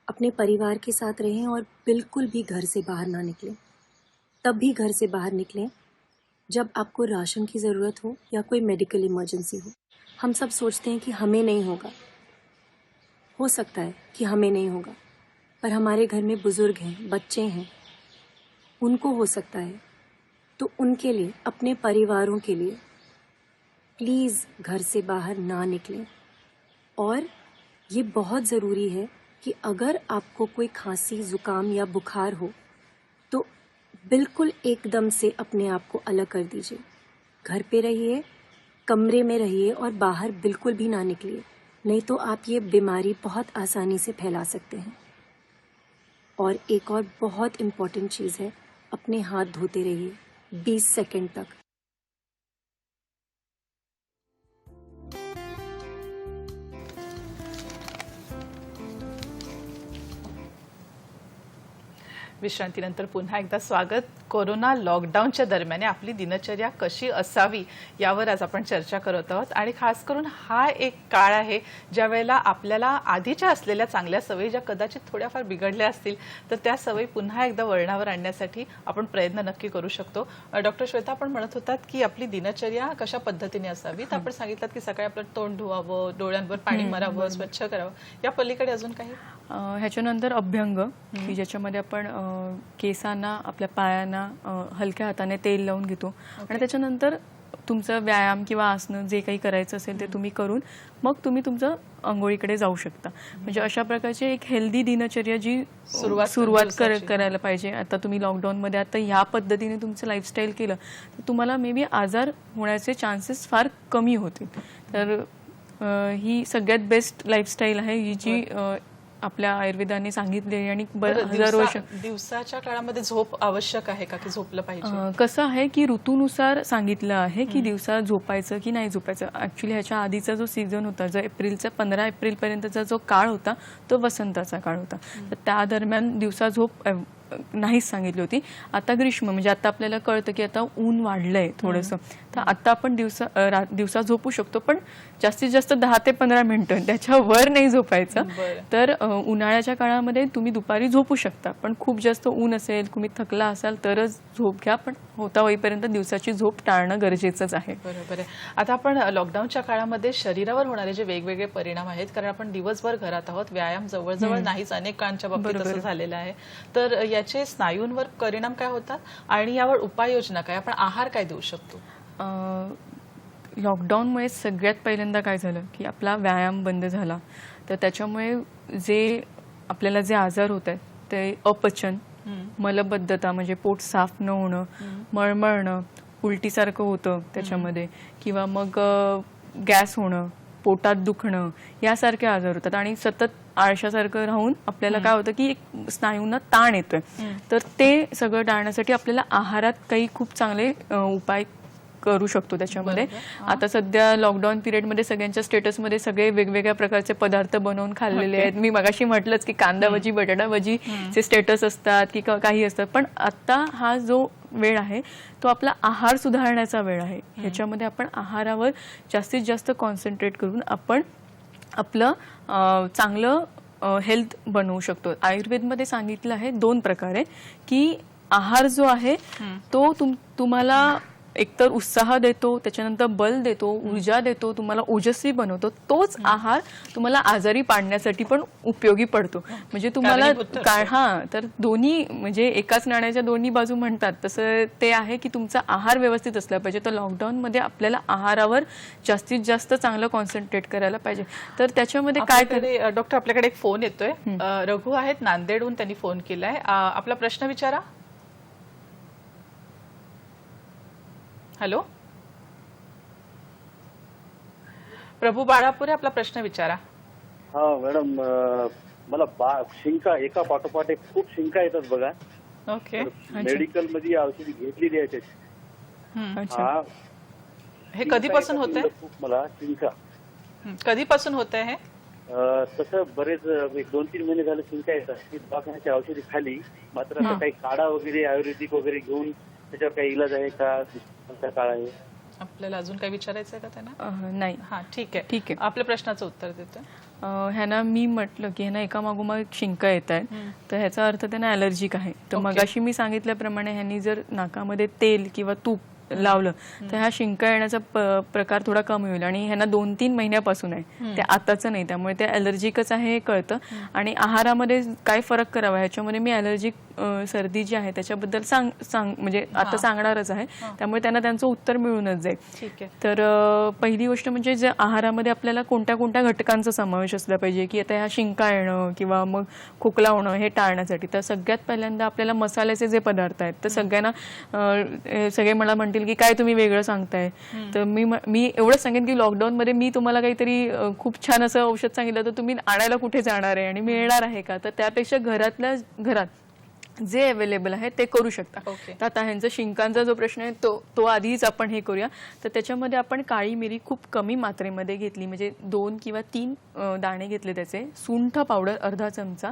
[SPEAKER 15] अपने परिवार के साथ रहें और बिल्कुल भी घर से बाहर ना निकलें। तब भी घर से बाहर निकलें जब आपको राशन की ज़रूरत हो या कोई मेडिकल इमरजेंसी हो। हम सब सोचते हैं कि हमें नहीं होगा, हो सकता है कि हमें नहीं होगा, पर हमारे घर में बुज़ुर्ग हैं, बच्चे हैं, उनको हो सकता है। तो उनके लिए, अपने परिवारों के लिए प्लीज़ घर से बाहर ना निकलें। और ये बहुत ज़रूरी है कि अगर आपको कोई खांसी, ज़ुकाम या बुखार हो तो बिल्कुल एकदम से अपने आप को अलग कर दीजिए। घर पे रहिए, कमरे में रहिए और बाहर बिल्कुल भी ना निकलिए, नहीं तो आप ये बीमारी बहुत आसानी से फैला सकते हैं। और एक और बहुत इम्पॉर्टेंट चीज़ है, अपने हाथ धोते रहिए 20 सेकंड तक।
[SPEAKER 7] विश्रांतीनंतर पुन्हा एकदा स्वागत। कोरोना लॉकडाऊनच्या दरम्यान आपली दिनचर्या कशी असावी यावर आज आपण चर्चा करत आहोत आणि खास करून हा एक काळ आहे ज्या वेळेला आपल्याला आधीच्या असलेल्या चांगल्या सवयी ज्या कदाचित थोड्याफार बिघडल्या असतील तर त्या सवयी पुन्हा एकदा वळणावर आणण्यासाठी आपण प्रयत्न नक्की करू शकतो। डॉक्टर श्वेता, आपण म्हणत होतात की आपली दिनचर्या कशा पद्धतीने असावी, तर आपण सांगितलं की सकाळी आपलं तोंड धुवावं, डोळ्यांवर पाणी मारावं, स्वच्छ करावं, या पलीकडे अजून काही?
[SPEAKER 2] ह्याच्यानंतर अभ्यंग, की ज्याच्यामध्ये आपण केसांना, आपल्या पायांना हलक्या हाताने तेल लावून घेतो आणि त्याच्यानंतर तुमचं व्यायाम किंवा आसनं जे काही करायचं असेल ते तुम्ही करून मग तुम्ही तुमचं अंघोळीकडे जाऊ शकता। म्हणजे अशा प्रकारची एक हेल्दी दिनचर्या जी सुरुवात करायला पाहिजे। आता तुम्ही लॉकडाऊनमध्ये आता ह्या पद्धतीने तुमचं लाईफस्टाईल केलं तर तुम्हाला मे बी आजार होण्याचे चान्सेस फार कमी होतील। तर ही सगळ्यात बेस्ट लाईफस्टाईल आहे ही जी आपल्या आयुर्वेदाने सांगितले आणि हजारो वर्ष।
[SPEAKER 7] दिवसाच्या काळामध्ये झोप आवश्यक आहे का, की झोपलं पाहिजे?
[SPEAKER 2] कसं आहे की ऋतूनुसार सांगितलं आहे की दिवसा झोपायचं की नाही झोपायचं। ऍक्च्युली ह्याच्या आधीचा जो सीझन होता, जो एप्रिलचा 15 एप्रिलपर्यंतचा जो काळ होता तो वसंताचा काळ होता, तर त्या दरम्यान दिवसा झोप नाहीच सांगितली होती। आता ग्रीष्म म्हणजे आता आपल्याला कळतं की आता ऊन वाढलंय थोडंसं, तर आता आपण दिवसा झोपू शकतो, पण जास्तीत जास्त 10 ते 15 मिनिटं, त्याच्यावर नाही झोपायचं। तर उन्हाळ्याच्या काळामध्ये तुम्ही दुपारी झोपू शकता, पण खूप जास्त ऊन असेल, तुम्ही थकला असाल तरच झोप घ्या, पण होता होईपर्यंत दिवसाची झोप टाळणं गरजेचंच आहे।
[SPEAKER 7] बरोबर आहे। आता आपण लॉकडाऊनच्या काळामध्ये शरीरावर होणारे जे वेगवेगळे परिणाम आहेत, कारण आपण दिवसभर घरात आहोत, व्यायाम जवळजवळ नाहीच, अनेकांच्या बाबतीत असं झालेलं आहे, तर याचे स्नायूंवर परिणाम काय होतात आणि यावर उपाययोजना काय, आपण आहार काय देऊ शकतो?
[SPEAKER 2] लॉकडाऊनमुळे सगळ्यात पहिल्यांदा काय झालं की आपला व्यायाम बंद झाला, तर त्याच्यामुळे जे आपल्याला जे आजार होत आहेत ते अपचन, मलबद्धता म्हणजे पोट साफ न होणं, मळमळणं, उलटीसारखं होतं त्याच्यामध्ये, किंवा मग गॅस होणं, पोटात दुखणं, यासारखे आजार होतात। आणि सतत आळशासारखं राहून आपल्याला काय होतं की एक स्नायूंना ताण येतोय, तर ते सगळं टाळण्यासाठी आपल्याला आहारात काही खूप चांगले उपाय करू शकतो त्याच्यामध्ये। आता सध्या लॉकडाऊन पिरियडमध्ये सगळ्यांच्या स्टेटसमध्ये सगळे वेगवेगळ्या प्रकारचे पदार्थ बनवून खाल्लेले आहेत। मी मगाशी म्हटलंच की कांदा भजी, बटाटा भजीचे स्टेटस असतात की काही असतात, पण आता हा जो वेळ आहे तो आपला आहार सुधारण्याचा वेळ आहे। ह्याच्यामध्ये आपण आहारावर जास्तीत जास्त कॉन्सन्ट्रेट करून आपण आपलं चांगलं हेल्थ बनवू शकतो। आयुर्वेदमध्ये सांगितलं आहे 2 प्रकारे की आहार जो आहे तो तुम्हाला एकतर उत्साह देतो, त्याच्यानंतर बल देतो, ऊर्जा देतो, तुम्हाला ओजस्वी बनवतो, तोच आहार तुम्हाला आजारी पाडण्यासाठी पण उपयोगी पडतो। म्हणजे तुम्हाला तर दोन्ही म्हणजे एकाच नाण्याच्या दोन्ही बाजू म्हणतात तसं ते आहे की तुमचा आहार व्यवस्थित असला पाहिजे। तर लॉकडाऊनमध्ये आपल्याला आहारावर जास्तीत जास्त चांगलं कॉन्सन्ट्रेट करायला पाहिजे। तर त्याच्यामध्ये काय
[SPEAKER 7] डॉक्टर, आपल्याकडे एक फोन येतोय, रघु आहेत नांदेडहून, त्यांनी फोन केलाय, आपला प्रश्न विचारा। हॅलो प्रभू बाळापुरे, आपला प्रश्न विचारा।
[SPEAKER 16] हा मॅडम, मला शिंका एका पाठोपाठ एक खूप शिंका येतात बघा।
[SPEAKER 7] ओके,
[SPEAKER 16] मेडिकल मध्ये औषधी घेतलेली आहे त्याची,
[SPEAKER 2] अच्छा.
[SPEAKER 16] हा
[SPEAKER 7] हे कधीपासून होत आहे?
[SPEAKER 16] खूप मला शिंका.
[SPEAKER 7] कधीपासून होत आहे हे?
[SPEAKER 16] तसं बरेच 2-3 महिने झाले शिंका येतात. मी दवाखान्याची औषधी खाली, मात्र आता काही काढा वगैरे आयुर्वेदिक वगैरे घेऊन त्याच्यावर काही इलाज आहे का? कोणता काढा आहे?
[SPEAKER 7] आपल्याला अजून काही विचारायचं आहे का त्यांना?
[SPEAKER 2] नाही.
[SPEAKER 7] हा, ठीक आहे.
[SPEAKER 2] ठीक आहे.
[SPEAKER 7] आपल्या प्रश्नाचं उत्तर देतो.
[SPEAKER 2] ह्यांना मी म्हटलं की ह्यांना एकामागोमाग शिंका येत आहेत, तर ह्याचा अर्थ त्यांना ॲलर्जिक आहे. तर मगाशी मी सांगितल्याप्रमाणे ह्यांनी जर नाकामध्ये तेल किंवा तूप लावलं तर ह्या शिंका येण्याचा प्रकार थोडा कमी होईल. आणि ह्यांना 2-3 महिन्यापासून आहे, ते आताचं नाही, त्यामुळे ते ॲलर्जिकच आहे हे कळतं. आणि आहारामध्ये काय फरक करावा ह्याच्यामध्ये मी ॲलर्जिक सर्दी जी आहे त्याच्याबद्दल म्हणजे आता सांगणारच आहे, त्यामुळे त्यांना त्यांचं उत्तर मिळूनच जाईल.
[SPEAKER 7] ठीक आहे.
[SPEAKER 2] तर पहिली गोष्ट म्हणजे जे आहारामध्ये आपल्याला कोणत्या कोणत्या घटकांचा समावेश असला पाहिजे की आता ह्या शिंका येणं किंवा मग खोकला होणं हे टाळण्यासाठी. तर सगळ्यात पहिल्यांदा आपल्याला मसाल्याचे जे पदार्थ आहेत तर सगळ्यांना सगळे मला म्हणतील की काय तुम्ही वेगळं सांगताय. तर मी एवढंच सांगेन की लॉकडाऊनमध्ये मी तुम्हाला काहीतरी खूप छान असं औषध सांगितलं तर तुम्ही आणायला कुठे जाणार आहे आणि मिळणार आहे का? तर त्यापेक्षा घरातल्या घरात जे अवेलेबल आहे ते करू शकता. तर आता ह्यांचा शिंकांचा जो प्रश्न आहे तो आधीच आपण हे करूया. तर त्याच्यामध्ये आपण काळी मिरी खूप कमी मात्रेमध्ये घेतली, म्हणजे 2 किंवा 3 दाणे घेतले त्याचे, सुंठ पावडर अर्धा चमचा,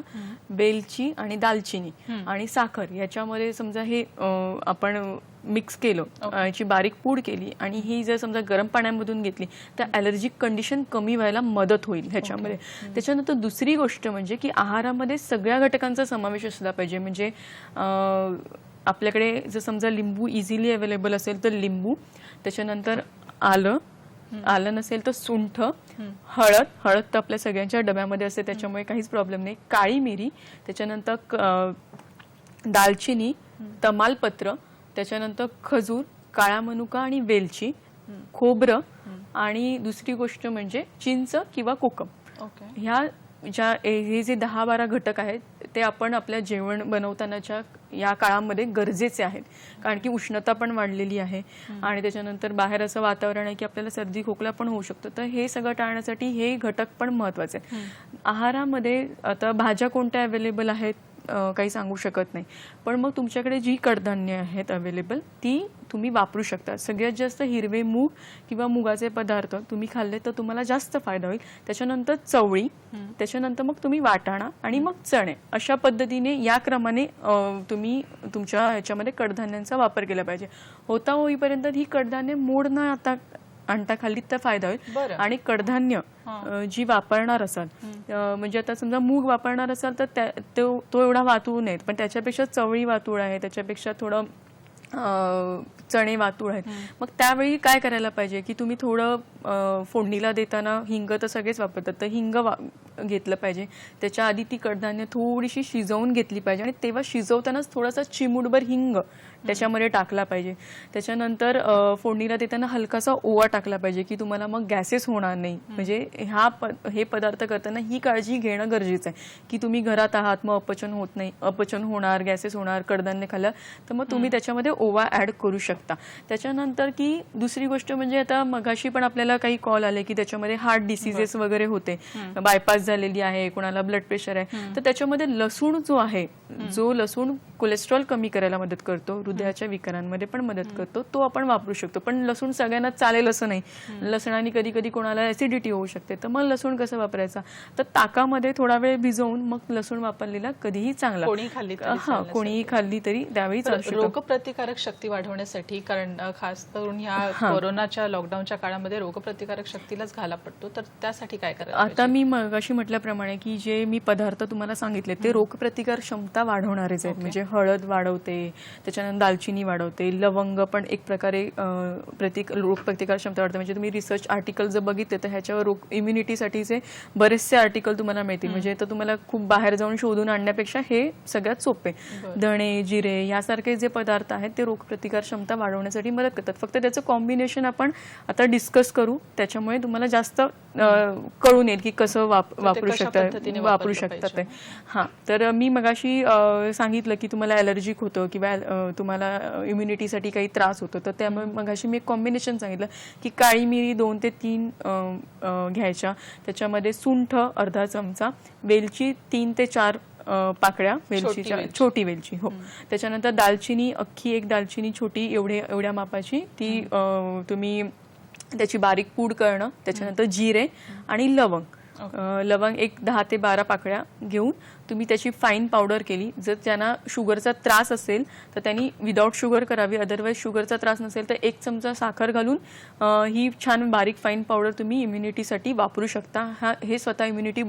[SPEAKER 2] वेलची आणि दालचिनी आणि साखर याच्यामध्ये समजा हे आपण मिक्स केलं, याची बारीक पूड केली आणि ही जर समजा गरम पाण्यामधून घेतली तर ॲलर्जिक कंडिशन कमी व्हायला मदत होईल ह्याच्यामध्ये. त्याच्यानंतर दुसरी गोष्ट म्हणजे की आहारामध्ये सगळ्या घटकांचा समावेश असला पाहिजे. म्हणजे आपल्याकडे जर समजा लिंबू इझिली अवेलेबल असेल तर लिंबू, त्याच्यानंतर आलं नसेल तर सुंठ, हळद तर आपल्या सगळ्यांच्या डब्यामध्ये असते त्याच्यामुळे काहीच प्रॉब्लेम नाही, काळी मिरी, त्याच्यानंतर दालचिनी, तमालपत्र, त्याच्यानंतर खजूर, काळा मनुका आणि वेलची, खोबरं आणि दुसरी गोष्ट म्हणजे चिंच किंवा कोकम. ह्या हे जे 10-12 घटक आहेत ते आपण आपल्या जेवण बनवतानाच्या या काळामध्ये गरजेचे आहेत, कारण की उष्णता पण वाढलेली आहे आणि त्याच्यानंतर बाहेर असं वातावरण आहे की आपल्याला सर्दी खोकला पण होऊ शकतो. तर हे सगळं टाळण्यासाठी हे घटक पण महत्वाचे आहेत. आहारामध्ये आता भाज्या कोणत्या अवेलेबल आहेत काही सांगू शकत नाही, पण मग तुमच्याकडे जी कडधान्य आहेत अवेलेबल ती तुम्ही वापरू शकता. सगळ्यात जास्त हिरवे मूग किंवा मुगाचे पदार्थ तुम्ही खाल्ले तर तुम्हाला जास्त फायदा होईल. त्याच्यानंतर चवळी, त्याच्यानंतर मग तुम्ही वाटाणा आणि मग चणे, अशा पद्धतीने या क्रमाने तुम्ही तुमच्या ह्याच्यामध्ये कडधान्यांचा वापर केला पाहिजे. होईपर्यंत ही कडधान्य मोड न आणता खाल्ली तर फायदा होईल. आणि कडधान्य जी वापरणार असाल, म्हणजे आता समजा मूग वापरणार असाल तर तो एवढा वातूळ नाहीत, पण त्याच्यापेक्षा चवळी वातूळ आहे, त्याच्यापेक्षा थोडं चणे वातूळ आहेत. मग त्यावेळी काय करायला पाहिजे की तुम्ही थोडं फोडणीला देताना हिंग तर सगळेच वापरतात, तर हिंग घेतलं पाहिजे. त्याच्या आधी ती कडधान्य थोडीशी शिजवून घेतली पाहिजे आणि तेव्हा शिजवतानाच थोडासा चिमूटभर हिंग त्याच्यामध्ये टाकला पाहिजे. त्याच्यानंतर फोडणीला देताना हलकासा ओवा टाकला पाहिजे की तुम्हाला मग गॅसेस होणार नाही. म्हणजे हे पदार्थ करताना ही काळजी घेणं गरजेचं आहे की तुम्ही घरात आहात, मग अपचन होणार, गॅसेस होणार कडधान्य खाल्लं तर मग तुम्ही त्याच्यामध्ये ओवा ऍड करू शकता. त्याच्यानंतर की दुसरी गोष्ट म्हणजे आता मगाशी पण आपल्याला काही कॉल आले की त्याच्यामध्ये हार्ट डिसीजेस वगैरे होते, बायपास झालेली आहे, कोणाला ब्लड प्रेशर आहे, तर त्याच्यामध्ये लसूण जो लसूण कोलेस्ट्रॉल कमी करायला मदत करतो, हृदयाच्या विकारांमध्ये पण मदत करतो, तो आपण वापरू शकतो. पण लसूण सगळ्यांना चालेल असं नाही, लसणाने कधी कधी कोणाला ऍसिडिटी होऊ शकते. तर मग लसूण कसं वापरायचा, तर ताकामध्ये थोडा वेळ भिजवून मग लसूण वापरलेला कधीही चांगला, कोणीही खाल्ली तरी त्यावेळी चालू शकतो.
[SPEAKER 7] रोगप्रतिकारक शक्ती वाढवण्यासाठी, कारण खास करून ह्या कोरोनाच्या लॉकडाऊनच्या काळामध्ये रोगप्रतिकारक शक्तीलाच घाला पडतो, तर त्यासाठी काय करायचं?
[SPEAKER 2] आता मी मगाशी म्हटल्याप्रमाणे की जे मी पदार्थ तुम्हाला सांगितले ते रोगप्रतिकार क्षमता वाढवणारेच आहेत. म्हणजे हळद वाढवते, त्याच्यानंतर दालचिनी वाढवते, लवंग पण एक प्रकारे रोगप्रतिकार क्षमता वाढते. म्हणजे तुम्ही रिसर्च आर्टिकल जर बघितले तर ह्याच्यावर इम्युनिटीसाठीचे बरेचसे आर्टिकल तुम्हाला मिळतील. म्हणजे तर तुम्हाला खूप बाहेर जाऊन शोधून आणण्यापेक्षा हे सगळ्यात सोपे. धणे, जिरे यासारखे जे पदार्थ आहेत ते रोगप्रतिकार क्षमता वाढवण्यासाठी मदत करतात. फक्त त्याचं कॉम्बिनेशन आपण आता डिस्कस करू, त्याच्यामुळे तुम्हाला जास्त कळून येईल की कसं वापरू शकतात ते. तर मी मगाशी सांगितलं की तुम्हाला ॲलर्जिक होतं किंवा तुम्हाला इम्युनिटीसाठी काही त्रास होतो, तर त्यामुळे मगाशी मी एक कॉम्बिनेशन सांगितलं की काळी मिरी 2 ते 3 घ्यायच्या, त्याच्यामध्ये सुंठ अर्धा चमचा, वेलची 3 ते 4 पाकळ्या वेलचीच्या,
[SPEAKER 7] वेलची.
[SPEAKER 2] छोटी वेलची, हो. त्याच्यानंतर दालचिनी, अख्खी एक दालचिनी छोटी एवढ्या मापाची, ती तुम्ही त्याची बारीक पूड करणं. त्याच्यानंतर जिरे आणि लवंग. लवंग एक 10 ते 12 पाकळ्या घेऊन तुम्ही त्याची फाईन पावडर केली. जर त्यांना शुगरचा त्रास असेल तर त्यांनी विदाऊट शुगर करावी, अदरवाईज शुगरचा त्रास नसेल तर 1 चमचा साखर घालून ही छान बारीक फाईन पावडर तुम्ही इम्युनिटीसाठी वापरू शकता. हे स्वतः इम्युनिटी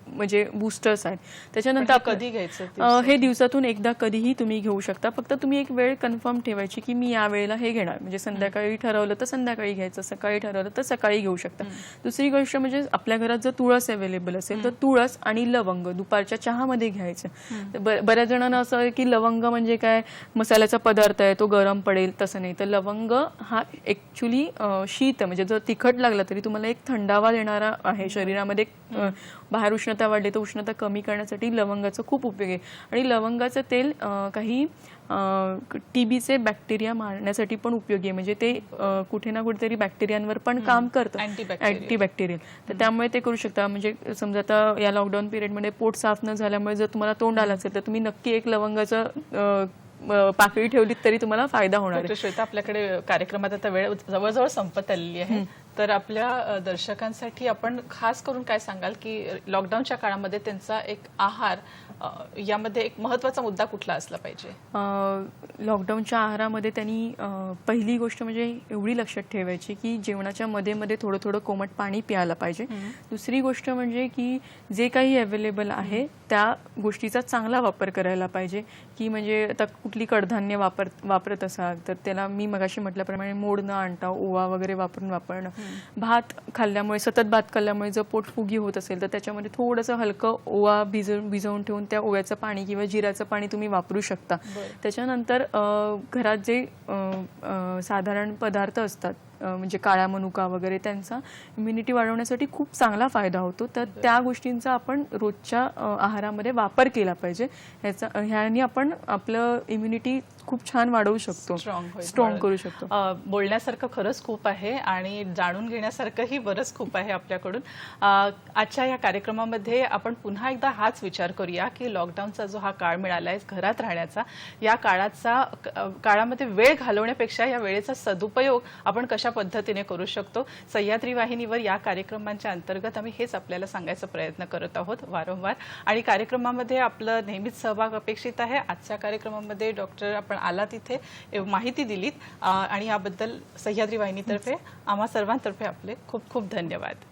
[SPEAKER 2] म्हणजे बूस्टर्स आहेत. त्याच्यानंतर
[SPEAKER 7] कधी घ्यायचं
[SPEAKER 2] हे दिवसातून एकदा कधीही तुम्ही घेऊ शकता. फक्त तुम्ही एक वेळ कन्फर्म ठेवायची की मी या वेळेला हे घेणार, म्हणजे संध्याकाळी ठरवलं तर संध्याकाळी घ्यायचं, सकाळी ठरवलं तर सकाळी घेऊ शकता. दुसरी गोष्ट म्हणजे आपल्या घरात जर तुळस अवेलेबल असेल तर तुळस आणि लवंग दुपारच्या चहामध्ये घ्यायचं. बऱ्याच जणांना असं आहे की लवंग म्हणजे काय, मसाल्याचा पदार्थ आहे, तो गरम पडेल, तसं नाही. तर लवंग हा ऍक्च्युली शीत, म्हणजे जर तिखट लागला तरी तुम्हाला एक थंडावा देणारा आहे शरीरामध्ये. बाहेर उष्णता वाढली तर उष्णता कमी करण्यासाठी लवंगाचा खूप उपयोग आहे. आणि लवंगाचं तेल काही TBचे बॅक्टेरिया मारण्यासाठी पण उपयोगी आहे. म्हणजे ते कुठे ना कुठेतरी बॅक्टेरियांवर पण काम करतं, अँटीबॅक्टेरियल. तर त्यामुळे ते करू शकता. म्हणजे समजा आता या लॉकडाऊन पिरियडमध्ये पोट साफ न झाल्यामुळे जर तुम्हाला तोंड आलं असेल तर तुम्ही नक्की एक लवंगाचं पाकळी ठेवलीत तरी तुम्हाला फायदा होणार आहे.
[SPEAKER 7] श्वेता, आपल्याकडे कार्यक्रमात आता वेळ जवळजवळ संपत आलेली आहे. तर आपल्या दर्शकांसाठी आपण खास करून काय सांगाल की लॉकडाऊनच्या काळामध्ये त्यांचा एक आहार, यामध्ये एक महत्वाचा मुद्दा कुठला असला पाहिजे?
[SPEAKER 2] लॉकडाऊनच्या आहारामध्ये त्यांनी पहिली गोष्ट म्हणजे एवढी लक्षात ठेवायची की जेवणाच्या मध्ये मध्ये थोडं थोडं कोमट पाणी प्यायला पाहिजे. दुसरी गोष्ट म्हणजे की जे काही अवेलेबल आहे त्या गोष्टीचा चांगला वापर करायला पाहिजे. की म्हणजे आता कुठली कडधान्य वापरत असाल तर त्याला मी मगाशी म्हटल्याप्रमाणे मोड न आणता ओवा वगैरे वापरणं. भात खाल्ल्यामुळे, सतत भात खाल्ल्यामुळे जर पोटफुगी होत असेल तर त्याच्यामध्ये थोडंसं हलकं ओवा भिजवून ठेवून त्या ओव्याचं पाणी किंवा जिऱ्याचं पाणी तुम्ही वापरू शकता. त्याच्यानंतर घरात जे साधारण पदार्थ असतात म्हणजे काळा मनुका वगैरे, त्यांचा इम्युनिटी वाढवण्यासाठी खूप चांगला फायदा होतो. तर त्या गोष्टींचा आपण रोजच्या आहारामध्ये वापर केला पाहिजे. ह्याने आपण आपलं इम्युनिटी खूप छान वाढवू शकतो, स्ट्रॉंग करू शकतो.
[SPEAKER 7] बोलण्यासारखं खरंच खूप आहे आणि जाणून घेण्यासारखंही बरंच खूप आहे आपल्याकडून. आजच्या या कार्यक्रमामध्ये आपण पुन्हा एकदा हाच विचार करूया की लॉकडाऊनचा जो हा काळ मिळाला आहे घरात राहण्याचा, या काळामध्ये वेळ घालवण्यापेक्षा या वेळेचा सदुपयोग आपण कशा पद्धतीने करू शकतो. सह्याद्री वाहिनीवर या कार्यक्रमांच्या अंतर्गत आम्ही हेच आपल्याला सांगायचा प्रयत्न करत आहोत वारंवार. आणि कार्यक्रमामध्ये आपलं नेहमीच सहभाग अपेक्षित आहे. आजच्या कार्यक्रमामध्ये डॉक्टर आपण आला तिथे माहिती दिलीत आणि याबद्दल सह्याद्री वाहिनीतर्फे आम्हा सर्वांतर्फे आपले खूप खूप धन्यवाद.